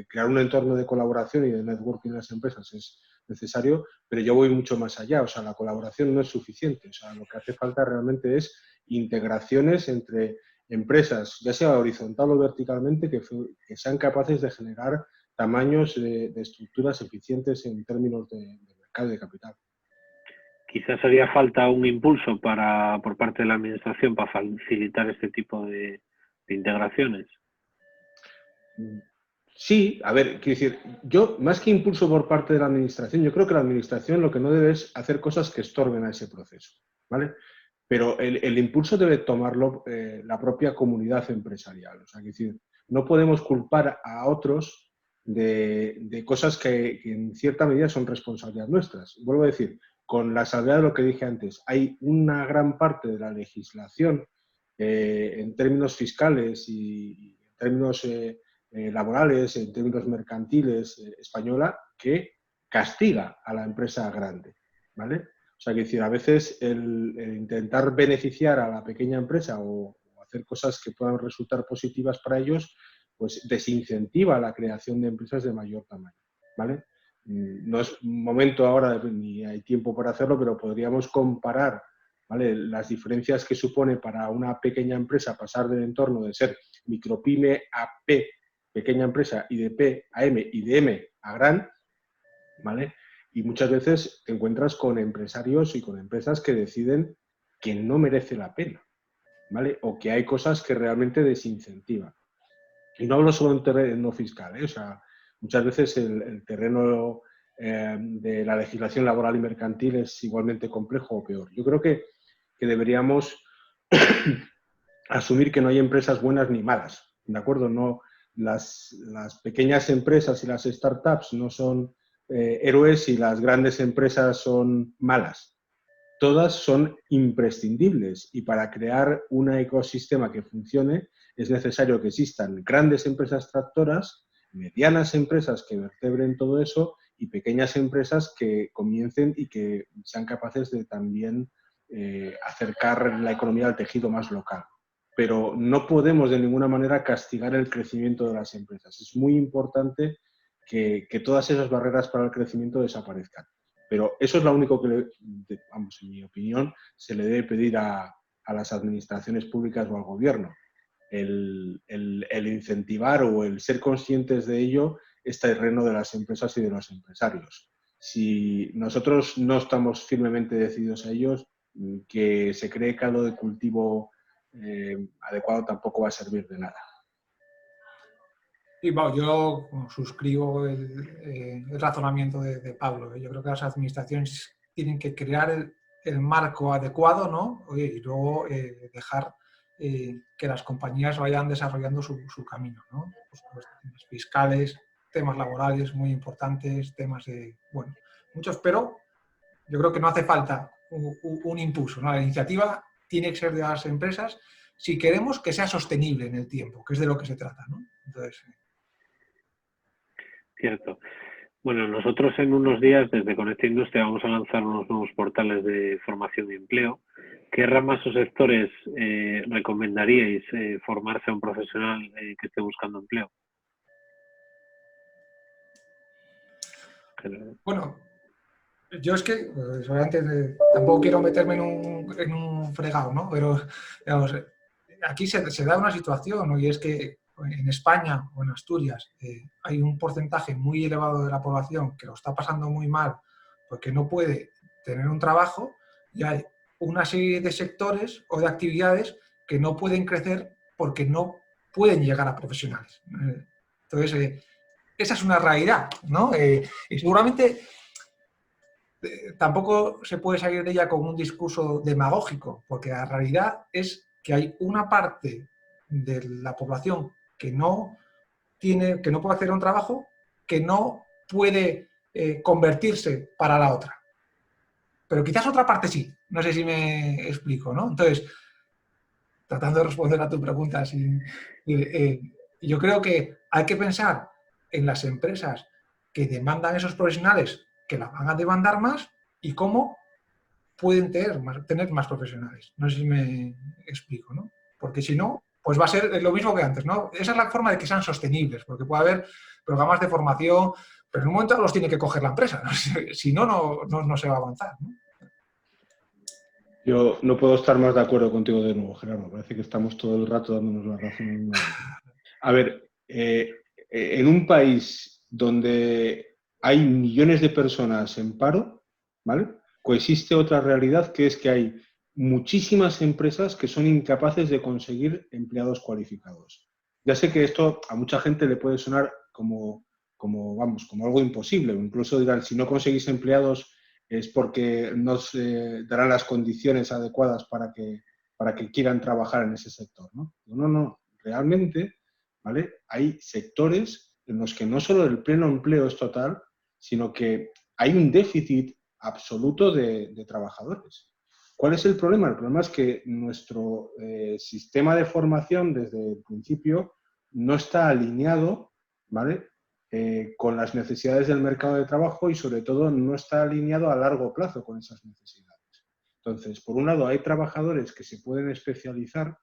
crear un entorno de colaboración y de networking en las empresas es necesario, pero yo voy mucho más allá. O sea, la colaboración no es suficiente. O sea, lo que hace falta realmente es integraciones entre empresas, ya sea horizontal o verticalmente, que sean capaces de generar tamaños de estructuras eficientes en términos de mercado y de capital. Quizás haría falta un impulso por parte de la administración para facilitar este tipo de integraciones. Sí, a ver, quiero decir, yo más que impulso por parte de la administración, yo creo que la administración lo que no debe es hacer cosas que estorben a ese proceso, ¿vale? Pero el impulso debe tomarlo la propia comunidad empresarial. O sea, es decir, no podemos culpar a otros de cosas que en cierta medida son responsabilidad nuestras. Vuelvo a decir, con la salvedad de lo que dije antes, hay una gran parte de la legislación en términos fiscales y en términos laborales, en términos mercantiles española, que castiga a la empresa grande, ¿vale? O sea, que decir, a veces el intentar beneficiar a la pequeña empresa o hacer cosas que puedan resultar positivas para ellos, pues desincentiva la creación de empresas de mayor tamaño, ¿vale? No es momento ahora, ni hay tiempo para hacerlo, pero podríamos comparar, ¿vale?, las diferencias que supone para una pequeña empresa pasar del entorno de ser micropyme a P, pequeña empresa, y de P a M y de M a gran, ¿vale? Y muchas veces te encuentras con empresarios y con empresas que deciden que no merece la pena, ¿vale? O que hay cosas que realmente desincentivan. Y no hablo solo en terreno fiscal, ¿eh? O sea, muchas veces el terreno de la legislación laboral y mercantil es igualmente complejo o peor. Yo creo que deberíamos asumir que no hay empresas buenas ni malas, ¿de acuerdo? No, las pequeñas empresas y las startups no son héroes y las grandes empresas son malas. Todas son imprescindibles y para crear un ecosistema que funcione es necesario que existan grandes empresas tractoras, medianas empresas que vertebren todo eso y pequeñas empresas que comiencen y que sean capaces de también acercar la economía al tejido más local. Pero no podemos de ninguna manera castigar el crecimiento de las empresas. Es muy importante que todas esas barreras para el crecimiento desaparezcan. Pero eso es lo único que, vamos, en mi opinión, se le debe pedir a las administraciones públicas o al gobierno. El incentivar o el ser conscientes de ello es terreno de las empresas y de los empresarios. Si nosotros no estamos firmemente decididos a ellos, que se cree caldo de cultivo adecuado tampoco va a servir de nada. Y bueno, yo suscribo el razonamiento de Pablo. Yo creo que las administraciones tienen que crear el marco adecuado, ¿no? Y luego dejar que las compañías vayan desarrollando su camino, ¿no? Por supuesto, temas fiscales, temas laborales muy importantes, temas de, bueno, muchos, pero yo creo que no hace falta un impulso, ¿no? La iniciativa tiene que ser de las empresas si queremos que sea sostenible en el tiempo, que es de lo que se trata, ¿no? Entonces, Cierto. Bueno, nosotros en unos días desde Conecta Industria vamos a lanzar unos nuevos portales de formación y empleo. ¿Qué ramas o sectores recomendaríais formarse a un profesional que esté buscando empleo? Bueno, yo es que, pues, obviamente, tampoco quiero meterme en un fregado, ¿no? Pero, digamos, aquí se da una situación, ¿no? Y es que en España o en Asturias hay un porcentaje muy elevado de la población que lo está pasando muy mal porque no puede tener un trabajo, y hay una serie de sectores o de actividades que no pueden crecer porque no pueden llegar a profesionales. Entonces, esa es una realidad, ¿no? Y seguramente tampoco se puede salir de ella con un discurso demagógico, porque la realidad es que hay una parte de la población que no puede hacer un trabajo, que no puede convertirse para la otra. Pero quizás otra parte sí. No sé si me explico, ¿no? Entonces, tratando de responder a tu pregunta, yo creo que hay que pensar en las empresas que demandan esos profesionales, que la van a demandar más, y cómo pueden tener más profesionales. No sé si me explico, ¿no? Porque si no, pues va a ser lo mismo que antes, ¿no? Esa es la forma de que sean sostenibles, porque puede haber programas de formación, pero en un momento los tiene que coger la empresa, ¿no? Si no, no se va a avanzar, ¿no? Yo no puedo estar más de acuerdo contigo de nuevo, Gerardo. Parece que estamos todo el rato dándonos la razón. A ver, en un país donde hay millones de personas en paro, ¿vale? Coexiste otra realidad, que es que hay muchísimas empresas que son incapaces de conseguir empleados cualificados. Ya sé que esto a mucha gente le puede sonar como algo imposible. Incluso dirán, si no conseguís empleados es porque no se darán las condiciones adecuadas para que quieran trabajar en ese sector, ¿no? No, realmente, ¿vale? Hay sectores en los que no solo el pleno empleo es total, sino que hay un déficit absoluto de trabajadores. ¿Cuál es el problema? El problema es que nuestro sistema de formación desde el principio no está alineado, ¿vale? Con las necesidades del mercado de trabajo, y sobre todo no está alineado a largo plazo con esas necesidades. Entonces, por un lado, hay trabajadores que se pueden especializar,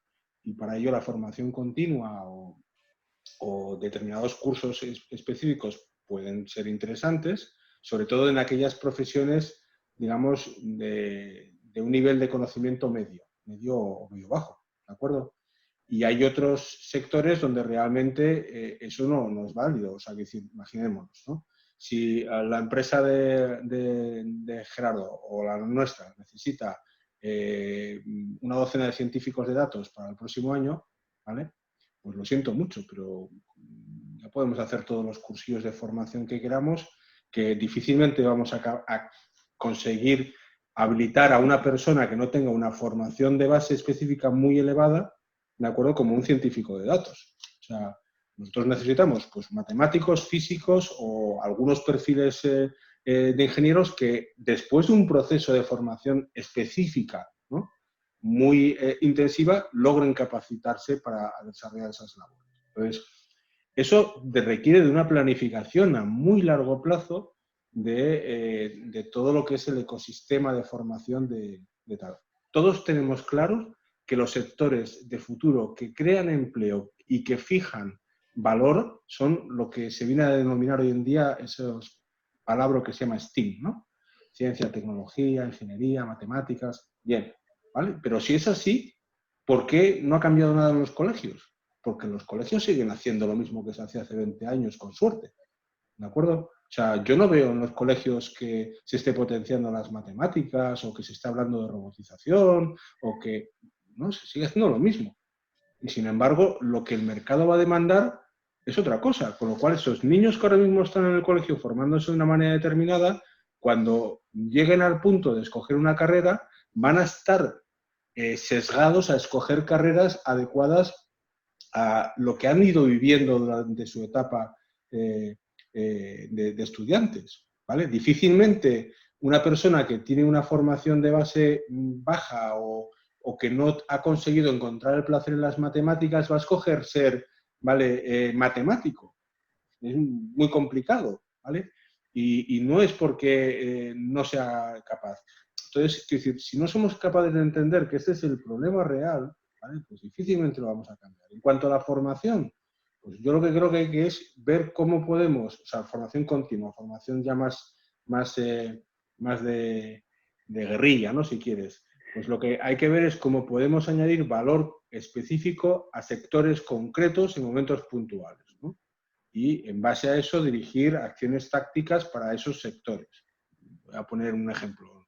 y para ello la formación continua o determinados cursos específicos pueden ser interesantes, sobre todo en aquellas profesiones, digamos, de un nivel de conocimiento medio o medio bajo, ¿de acuerdo? Y hay otros sectores donde realmente eso no es válido. O sea, que imaginémonos, ¿no? Si la empresa de Gerardo o la nuestra necesita una docena de científicos de datos para el próximo año, ¿vale? Pues lo siento mucho, pero ya podemos hacer todos los cursillos de formación que queramos, que difícilmente vamos a conseguir habilitar a una persona que no tenga una formación de base específica muy elevada, ¿de acuerdo? Como un científico de datos. O sea, nosotros necesitamos pues, matemáticos, físicos o algunos perfiles de ingenieros que después de un proceso de formación específica, ¿no? Muy intensiva, logren capacitarse para desarrollar esas labores. Entonces, eso requiere de una planificación a muy largo plazo de todo lo que es el ecosistema de formación de tal. Todos tenemos claro que los sectores de futuro que crean empleo y que fijan valor son lo que se viene a denominar hoy en día esos palabras que se llama STEAM, ¿no? Ciencia, tecnología, ingeniería, matemáticas, bien, ¿vale? Pero si es así, ¿por qué no ha cambiado nada en los colegios? Porque los colegios siguen haciendo lo mismo que se hacía hace 20 años, con suerte, ¿de acuerdo? O sea, yo no veo en los colegios que se esté potenciando las matemáticas o que se esté hablando de robotización o que, no, se sigue haciendo lo mismo. Y sin embargo, lo que el mercado va a demandar es otra cosa, con lo cual esos niños que ahora mismo están en el colegio formándose de una manera determinada, cuando lleguen al punto de escoger una carrera, van a estar sesgados a escoger carreras adecuadas a lo que han ido viviendo durante su etapa de estudiantes, ¿vale? Difícilmente una persona que tiene una formación de base baja o que no ha conseguido encontrar el placer en las matemáticas va a escoger ser, ¿vale? Matemático. Es muy complicado, ¿vale? Y no es porque no sea capaz. Entonces, quiero decir, si no somos capaces de entender que este es el problema real, ¿vale? Pues difícilmente lo vamos a cambiar. En cuanto a la formación, pues yo lo que creo que hay que es ver cómo podemos, o sea, formación continua, formación ya más de guerrilla, ¿no? Si quieres. Pues lo que hay que ver es cómo podemos añadir valor específico a sectores concretos en momentos puntuales, ¿no? Y en base a eso dirigir acciones tácticas para esos sectores. Voy a poner un ejemplo.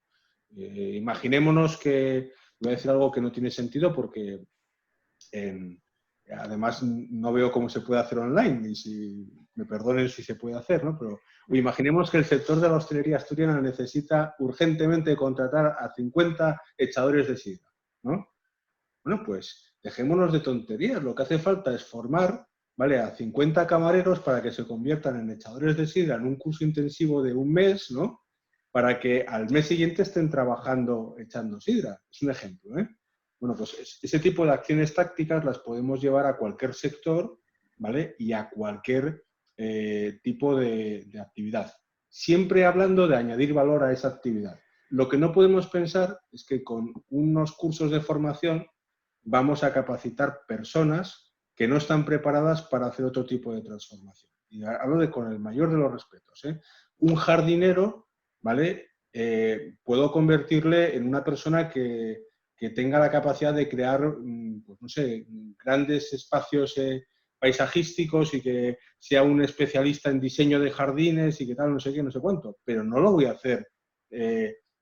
Imaginémonos que, voy a decir algo que no tiene sentido porque además no veo cómo se puede hacer online y si me perdonen si se puede hacer, ¿no? Pero imaginemos que el sector de la hostelería asturiana necesita urgentemente contratar a 50 echadores de sidra, ¿no? Bueno, pues dejémonos de tonterías. Lo que hace falta es formar, ¿vale?, a 50 camareros para que se conviertan en echadores de sidra en un curso intensivo de un mes, ¿no? Para que al mes siguiente estén trabajando echando sidra. Es un ejemplo, ¿eh? Bueno, pues ese tipo de acciones tácticas las podemos llevar a cualquier sector, ¿vale? Y a cualquier tipo de actividad. Siempre hablando de añadir valor a esa actividad. Lo que no podemos pensar es que con unos cursos de formación vamos a capacitar personas que no están preparadas para hacer otro tipo de transformación. Y hablo con el mayor de los respetos, ¿eh? Un jardinero, ¿vale? Puedo convertirle en una persona que tenga la capacidad de crear, pues no sé, grandes espacios paisajísticos y que sea un especialista en diseño de jardines y que tal, no sé qué, no sé cuánto. Pero no lo voy a hacer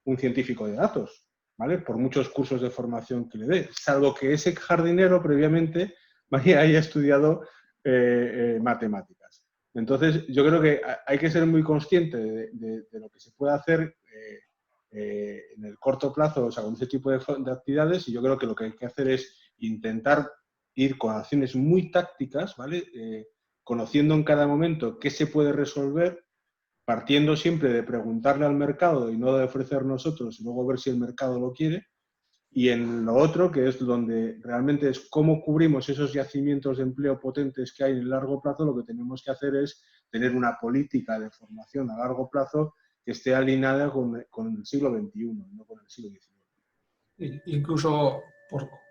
un científico de datos, ¿vale? Por muchos cursos de formación que le dé, salvo que ese jardinero previamente haya estudiado matemáticas. Entonces, yo creo que hay que ser muy consciente de lo que se puede hacer en el corto plazo, o sea, con ese tipo de actividades, y yo creo que lo que hay que hacer es intentar ir con acciones muy tácticas, ¿vale? Conociendo en cada momento qué se puede resolver, partiendo siempre de preguntarle al mercado y no de ofrecer nosotros y luego ver si el mercado lo quiere. Y en lo otro, que es donde realmente es cómo cubrimos esos yacimientos de empleo potentes que hay en el largo plazo, lo que tenemos que hacer es tener una política de formación a largo plazo que esté alineada con el siglo XXI, no con el siglo XIX. Incluso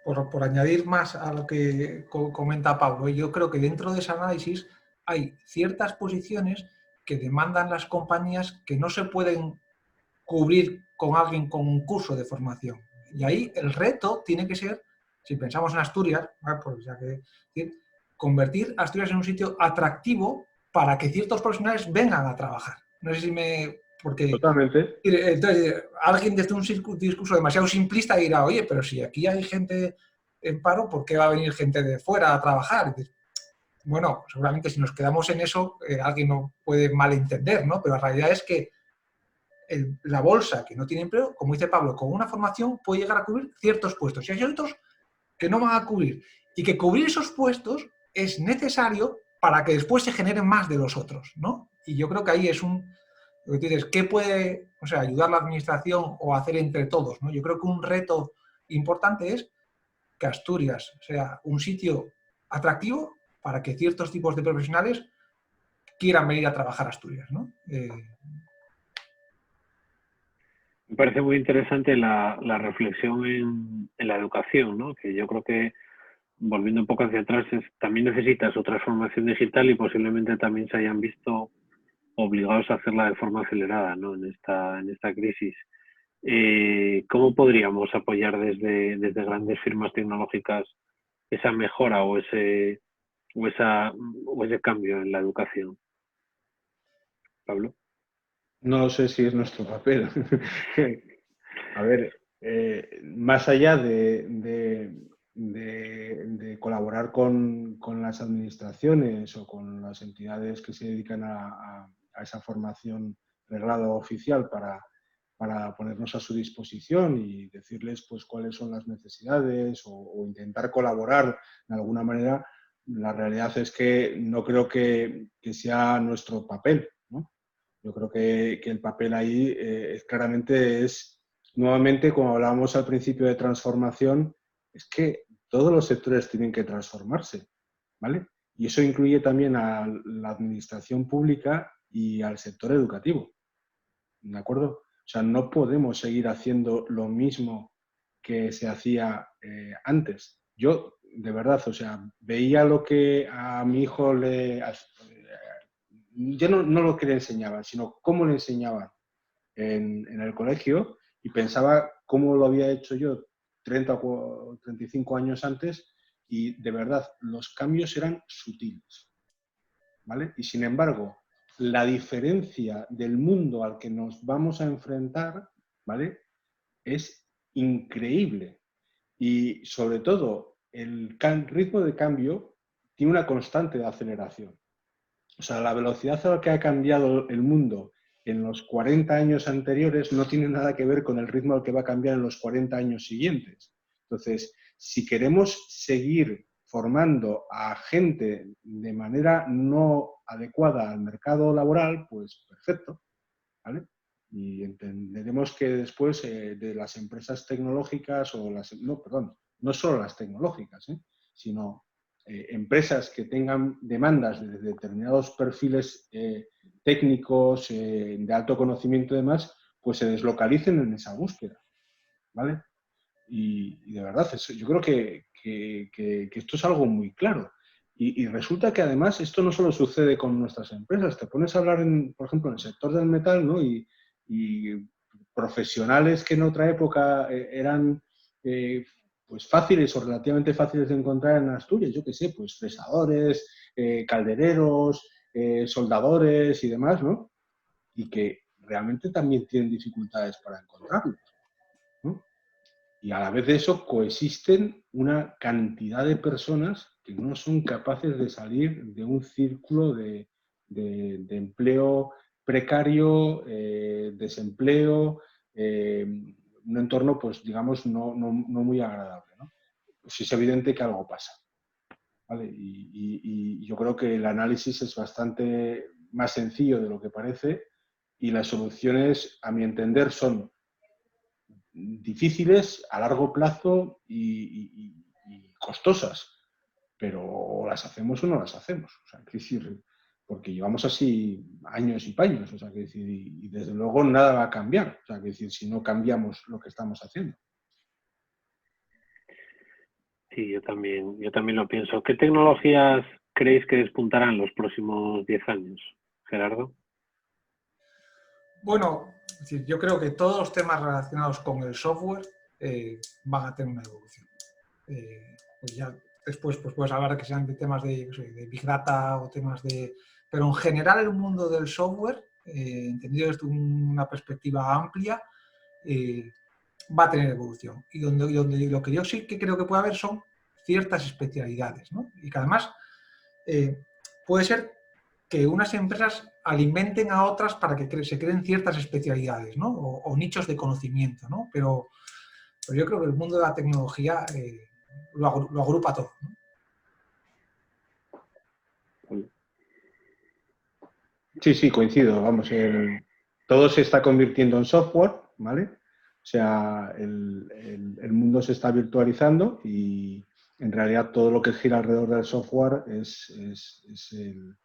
por añadir más a lo que comenta Pablo, yo creo que dentro de ese análisis hay ciertas posiciones que demandan las compañías que no se pueden cubrir con alguien con un curso de formación. Y ahí el reto tiene que ser, si pensamos en Asturias, pues ya que convertir Asturias en un sitio atractivo para que ciertos profesionales vengan a trabajar. No sé si me... Porque totalmente. Entonces, alguien desde un discurso demasiado simplista dirá, oye, pero si aquí hay gente en paro, ¿por qué va a venir gente de fuera a trabajar? Bueno, seguramente si nos quedamos en eso, alguien no puede malentender, ¿no? Pero la realidad es que la bolsa que no tiene empleo, como dice Pablo, con una formación puede llegar a cubrir ciertos puestos. Y hay otros que no van a cubrir. Y que cubrir esos puestos es necesario para que después se generen más de los otros, ¿no? Y yo creo que ahí es lo que tú dices, ¿qué puede, o sea, ayudar la administración o hacer entre todos, ¿no? Yo creo que un reto importante es que Asturias sea un sitio atractivo para que ciertos tipos de profesionales quieran venir a trabajar a Asturias, ¿no? Me parece muy interesante la reflexión en la educación, ¿no? Que yo creo que, volviendo un poco hacia atrás, también necesitas otra transformación digital y posiblemente también se hayan visto obligados a hacerla de forma acelerada, ¿no? En esta crisis. ¿Cómo podríamos apoyar desde grandes firmas tecnológicas esa mejora o ese cambio en la educación? Pablo. No sé si es nuestro papel. A ver, más allá de colaborar con las administraciones o con las entidades que se dedican a esa formación reglada oficial para ponernos a su disposición y decirles pues cuáles son las necesidades o intentar colaborar de alguna manera. La realidad es que no creo que sea nuestro papel, ¿no? Yo creo que el papel ahí claramente es, nuevamente, como hablábamos al principio de transformación, es que todos los sectores tienen que transformarse, ¿vale? Y eso incluye también a la administración pública y al sector educativo, ¿de acuerdo? O sea, no podemos seguir haciendo lo mismo que se hacía antes. Yo, de verdad, o sea, veía lo que a mi hijo ya no lo que le enseñaban, sino cómo le enseñaban en el colegio y pensaba cómo lo había hecho yo 30 o 35 años antes y de verdad los cambios eran sutiles, ¿vale? Y sin embargo, la diferencia del mundo al que nos vamos a enfrentar, ¿vale? Es increíble. Y sobre todo, el ritmo de cambio tiene una constante de aceleración. O sea, la velocidad a la que ha cambiado el mundo en los 40 años anteriores no tiene nada que ver con el ritmo al que va a cambiar en los 40 años siguientes. Entonces, si queremos seguir formando a gente de manera no adecuada al mercado laboral, pues perfecto, ¿vale? Y entenderemos que después de las empresas tecnológicas no solo las tecnológicas, sino empresas que tengan demandas de determinados perfiles técnicos, de alto conocimiento y demás, pues se deslocalicen en esa búsqueda, ¿vale? Y de verdad, yo creo que esto es algo muy claro. Y resulta que además esto no solo sucede con nuestras empresas. Te pones a hablar, por ejemplo, en el sector del metal, ¿no? Y profesionales que en otra época eran pues fáciles o relativamente fáciles de encontrar en Asturias, yo qué sé, pues fresadores, caldereros, soldadores y demás, ¿no? Y que realmente también tienen dificultades para encontrarlos, ¿no? Y a la vez de eso coexisten una cantidad de personas que no son capaces de salir de un círculo de empleo precario, desempleo, un entorno, pues digamos, no muy agradable, ¿no? Pues es evidente que algo pasa, ¿vale? Y yo creo que el análisis es bastante más sencillo de lo que parece y las soluciones, a mi entender, son difíciles a largo plazo y costosas, pero o las hacemos o no las hacemos. O sea, que decir, porque llevamos así años y paños, o sea, que decir, y desde luego nada va a cambiar, o sea, que decir, si no cambiamos lo que estamos haciendo. Sí, yo también lo pienso. ¿Qué tecnologías creéis que despuntarán los próximos 10 años, Gerardo? Bueno, es decir, yo creo que todos los temas relacionados con el software van a tener una evolución. Pues ya después pues puedes hablar de que sean de temas de Big Data o temas de... Pero en general el mundo del software, entendido desde una perspectiva amplia, va a tener evolución. Y donde lo que yo sí que creo que puede haber son ciertas especialidades, ¿no? Y que además puede ser que unas empresas alimenten a otras para que se creen ciertas especialidades, ¿no? O nichos de conocimiento, ¿no? Pero yo creo que el mundo de la tecnología lo agrupa todo, ¿no? Sí, coincido. Vamos, todo se está convirtiendo en software, ¿vale? O sea, el mundo se está virtualizando y en realidad todo lo que gira alrededor del software es el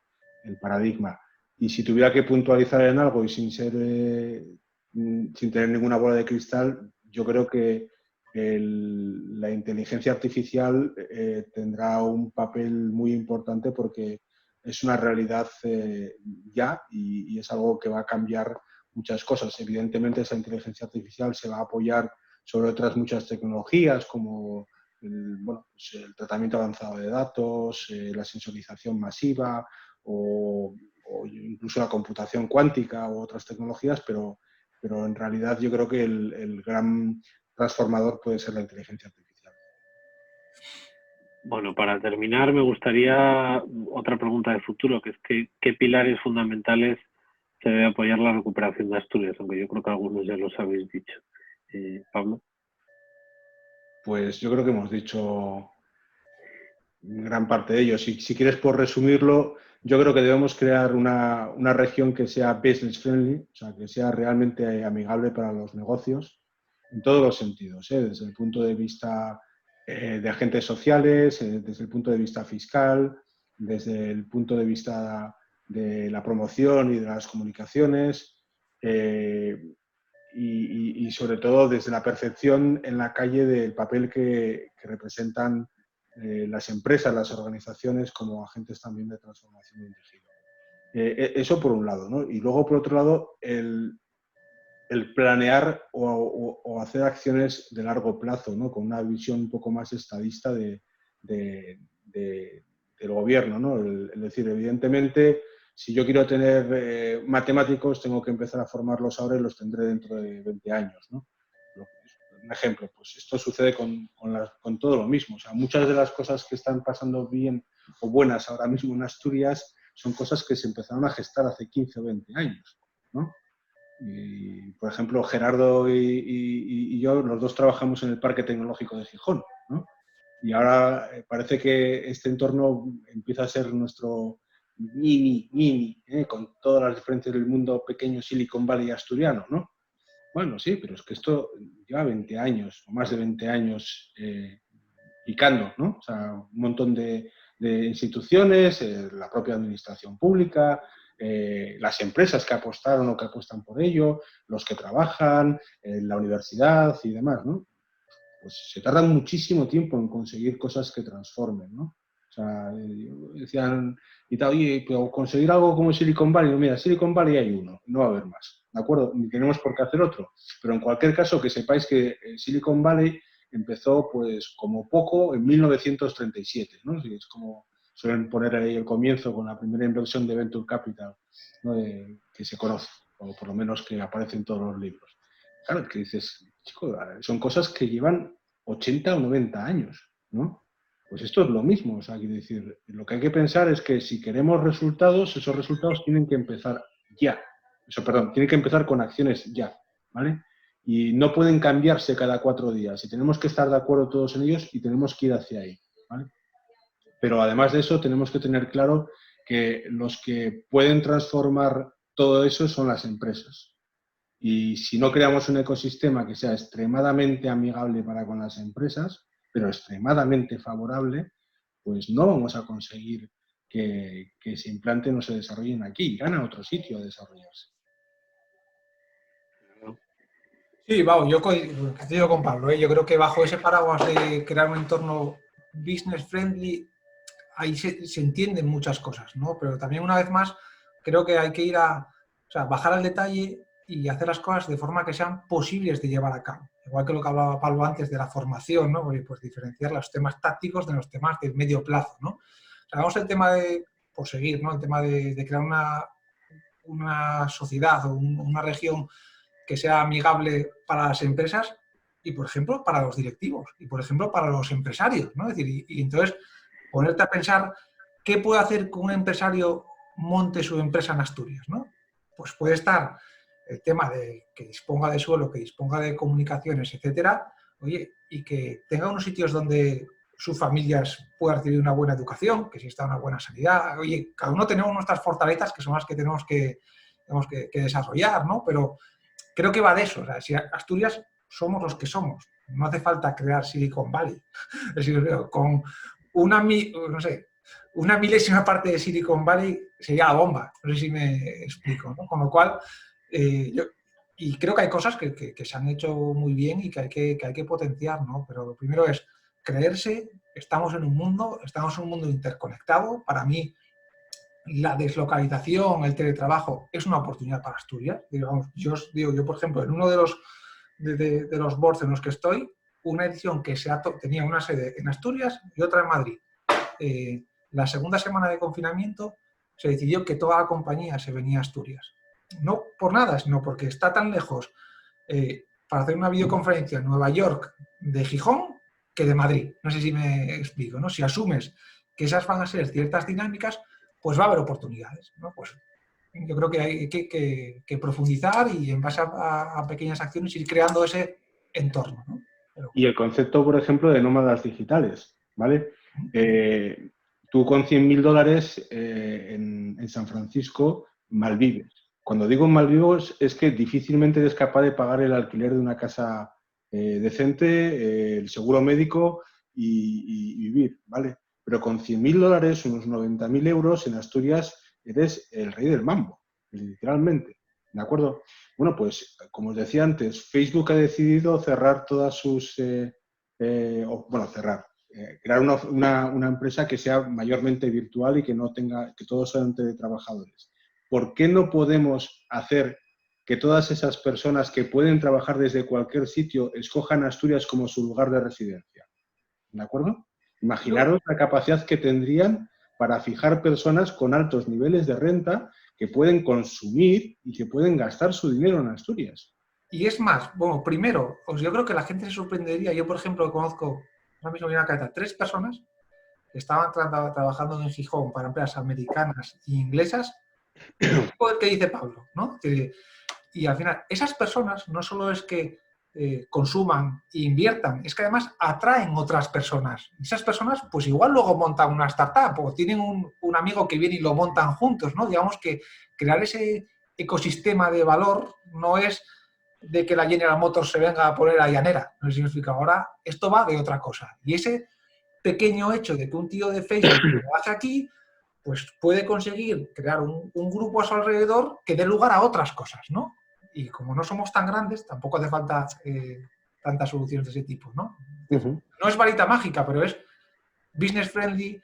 paradigma. Y si tuviera que puntualizar en algo y sin tener ninguna bola de cristal, yo creo que la inteligencia artificial tendrá un papel muy importante porque es una realidad ya y es algo que va a cambiar muchas cosas. Evidentemente, esa inteligencia artificial se va a apoyar sobre otras muchas tecnologías como pues el tratamiento avanzado de datos, la sensorización masiva o incluso la computación cuántica u otras tecnologías, pero en realidad yo creo que el gran transformador puede ser la inteligencia artificial. Bueno, para terminar, me gustaría otra pregunta de futuro, que es ¿qué pilares fundamentales se debe apoyar la recuperación de Asturias, aunque yo creo que algunos ya los habéis dicho. Pablo. Pues yo creo que hemos dicho gran parte de ello. Si quieres, por resumirlo, yo creo que debemos crear una región que sea business friendly, o sea, que sea realmente amigable para los negocios, en todos los sentidos, desde el punto de vista de agentes sociales, desde el punto de vista fiscal, desde el punto de vista de la promoción y de las comunicaciones, y sobre todo desde la percepción en la calle del papel que representan las empresas, las organizaciones como agentes también de transformación del tejido. Eso por un lado, ¿no? Y luego por otro lado el planear o hacer acciones de largo plazo, ¿no? Con una visión un poco más estadista del gobierno, ¿no? Es decir, evidentemente, si yo quiero tener matemáticos, tengo que empezar a formarlos ahora y los tendré dentro de 20 años, ¿no? Un ejemplo, pues esto sucede con todo lo mismo. O sea, muchas de las cosas que están pasando bien o buenas ahora mismo en Asturias son cosas que se empezaron a gestar hace 15 o 20 años, ¿no? Y, por ejemplo, Gerardo y yo, los dos trabajamos en el Parque Tecnológico de Gijón, ¿no? Y ahora parece que este entorno empieza a ser nuestro mini, con todas las diferencias del mundo pequeño Silicon Valley asturiano, ¿no? Bueno, sí, pero es que esto lleva 20 años, o más de 20 años picando, ¿no? O sea, un montón de instituciones, la propia administración pública, las empresas que apostaron o que apuestan por ello, los que trabajan, la universidad y demás, ¿no? Pues se tarda muchísimo tiempo en conseguir cosas que transformen, ¿no? O sea, decían, y tal, oye, pero conseguir algo como Silicon Valley, no, mira, Silicon Valley hay uno, no va a haber más, ¿de acuerdo? Ni tenemos por qué hacer otro. Pero en cualquier caso, que sepáis que Silicon Valley empezó, pues, como poco en 1937, ¿no? Es como suelen poner ahí el comienzo con la primera inversión de Venture Capital, ¿no? Que se conoce, o por lo menos que aparece en todos los libros. Claro, que dices, chico, son cosas que llevan 80 o 90 años, ¿no? Pues esto es lo mismo, o sea, quiero decir, lo que hay que pensar es que si queremos resultados, esos resultados tienen que empezar ya. Tienen que empezar con acciones ya, ¿vale? Y no pueden cambiarse cada 4 días. Y tenemos que estar de acuerdo todos en ellos y tenemos que ir hacia ahí, ¿vale? Pero además de eso, tenemos que tener claro que los que pueden transformar todo eso son las empresas. Y si no creamos un ecosistema que sea extremadamente amigable para con las empresas, pero extremadamente favorable, pues no vamos a conseguir que se implanten o se desarrollen aquí. Irán a otro sitio a desarrollarse. Sí, vamos, yo coincido con Pablo, ¿eh? Yo creo que bajo ese paraguas de crear un entorno business friendly, ahí se entienden muchas cosas, ¿no? Pero también, una vez más, creo que hay que ir o sea, bajar al detalle y hacer las cosas de forma que sean posibles de llevar a cabo. Igual que lo que hablaba Pablo antes de la formación, ¿no? Pues diferenciar los temas tácticos de los temas de medio plazo, ¿no? O sea, vamos al tema de, por seguir, ¿no? El tema de crear una sociedad o una región que sea amigable para las empresas y, por ejemplo, para los directivos y, por ejemplo, para los empresarios, ¿no? Es decir, y entonces ponerte a pensar qué puede hacer que un empresario monte su empresa en Asturias, ¿no? Pues puede estar el tema de que disponga de suelo, que disponga de comunicaciones, etcétera, oye, y que tenga unos sitios donde sus familias puedan recibir una buena educación, que exista una buena sanidad. Oye, cada uno tenemos nuestras fortalezas que son las que tenemos que desarrollar, ¿no? Pero creo que va de eso. O sea, si Asturias somos los que somos, no hace falta crear Silicon Valley. Es decir, con una milésima parte de Silicon Valley sería la bomba. No sé si me explico, ¿no? Con lo cual, y creo que hay cosas que se han hecho muy bien y que hay que potenciar, ¿no? Pero lo primero es creerse, estamos en un mundo interconectado. Para mí, la deslocalización, el teletrabajo, es una oportunidad para Asturias. Digamos, yo por ejemplo, en uno de los boards en los que estoy, una edición que tenía una sede en Asturias y otra en Madrid. La segunda semana de confinamiento se decidió que toda la compañía se venía a Asturias. No por nada, sino porque está tan lejos para hacer una videoconferencia en Nueva York de Gijón que de Madrid. No sé si me explico, ¿no? Si asumes que esas van a ser ciertas dinámicas, pues va a haber oportunidades, ¿no? Pues Yo creo que hay que profundizar y en base a pequeñas acciones ir creando ese entorno, ¿no? Y el concepto, por ejemplo, de nómadas digitales, ¿vale? Tú con $100.000 en San Francisco malvives. Cuando digo malvivos es que difícilmente eres capaz de pagar el alquiler de una casa decente, el seguro médico y vivir, ¿vale? Pero con $100.000, unos 90.000 euros en Asturias, eres el rey del mambo, literalmente, ¿de acuerdo? Bueno, pues como os decía antes, Facebook ha decidido cerrar todas sus... crear una empresa que sea mayormente virtual y que no tenga, que todos sean teletrabajadores. ¿Por qué no podemos hacer que todas esas personas que pueden trabajar desde cualquier sitio escojan Asturias como su lugar de residencia? ¿De acuerdo? Imaginaros la capacidad que tendrían para fijar personas con altos niveles de renta que pueden consumir y que pueden gastar su dinero en Asturias. Y es más, bueno, primero, yo creo que la gente se sorprendería. Yo, por ejemplo, conozco, ahora mismo viene a la cabeza, 3 personas que estaban trabajando en Gijón para empresas americanas e inglesas, el tipo del que dice Pablo, ¿no? Y al final, esas personas no solo es que consuman e inviertan, es que además atraen otras personas. Esas personas, pues igual luego montan una startup o tienen un amigo que viene y lo montan juntos, ¿no? Digamos que crear ese ecosistema de valor no es de que la General Motors se venga a poner a Llanera, no sé si me explico. Ahora, esto va de otra cosa. Y ese pequeño hecho de que un tío de Facebook lo hace aquí, pues puede conseguir crear un grupo a su alrededor que dé lugar a otras cosas, ¿no? Y como no somos tan grandes, tampoco hace falta tantas soluciones de ese tipo, ¿no? No es varita mágica, pero es business friendly,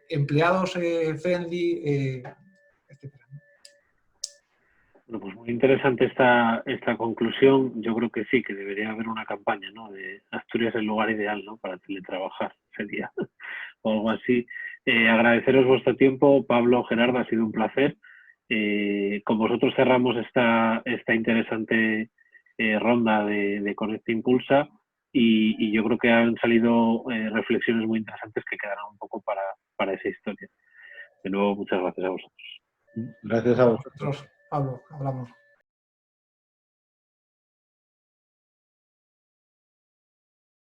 empleados friendly, etcétera. Bueno, pues muy interesante esta conclusión. Yo creo que sí, que debería haber una campaña, ¿no? De Asturias es el lugar ideal, ¿no? Para teletrabajar, sería o algo así. Agradeceros vuestro tiempo, Pablo, Gerardo, ha sido un placer. Con vosotros cerramos esta interesante ronda de Conecta Impulsa y yo creo que han salido reflexiones muy interesantes que quedarán un poco para esa historia. De nuevo, muchas gracias a vosotros. Gracias a vosotros. Pablo, hablamos.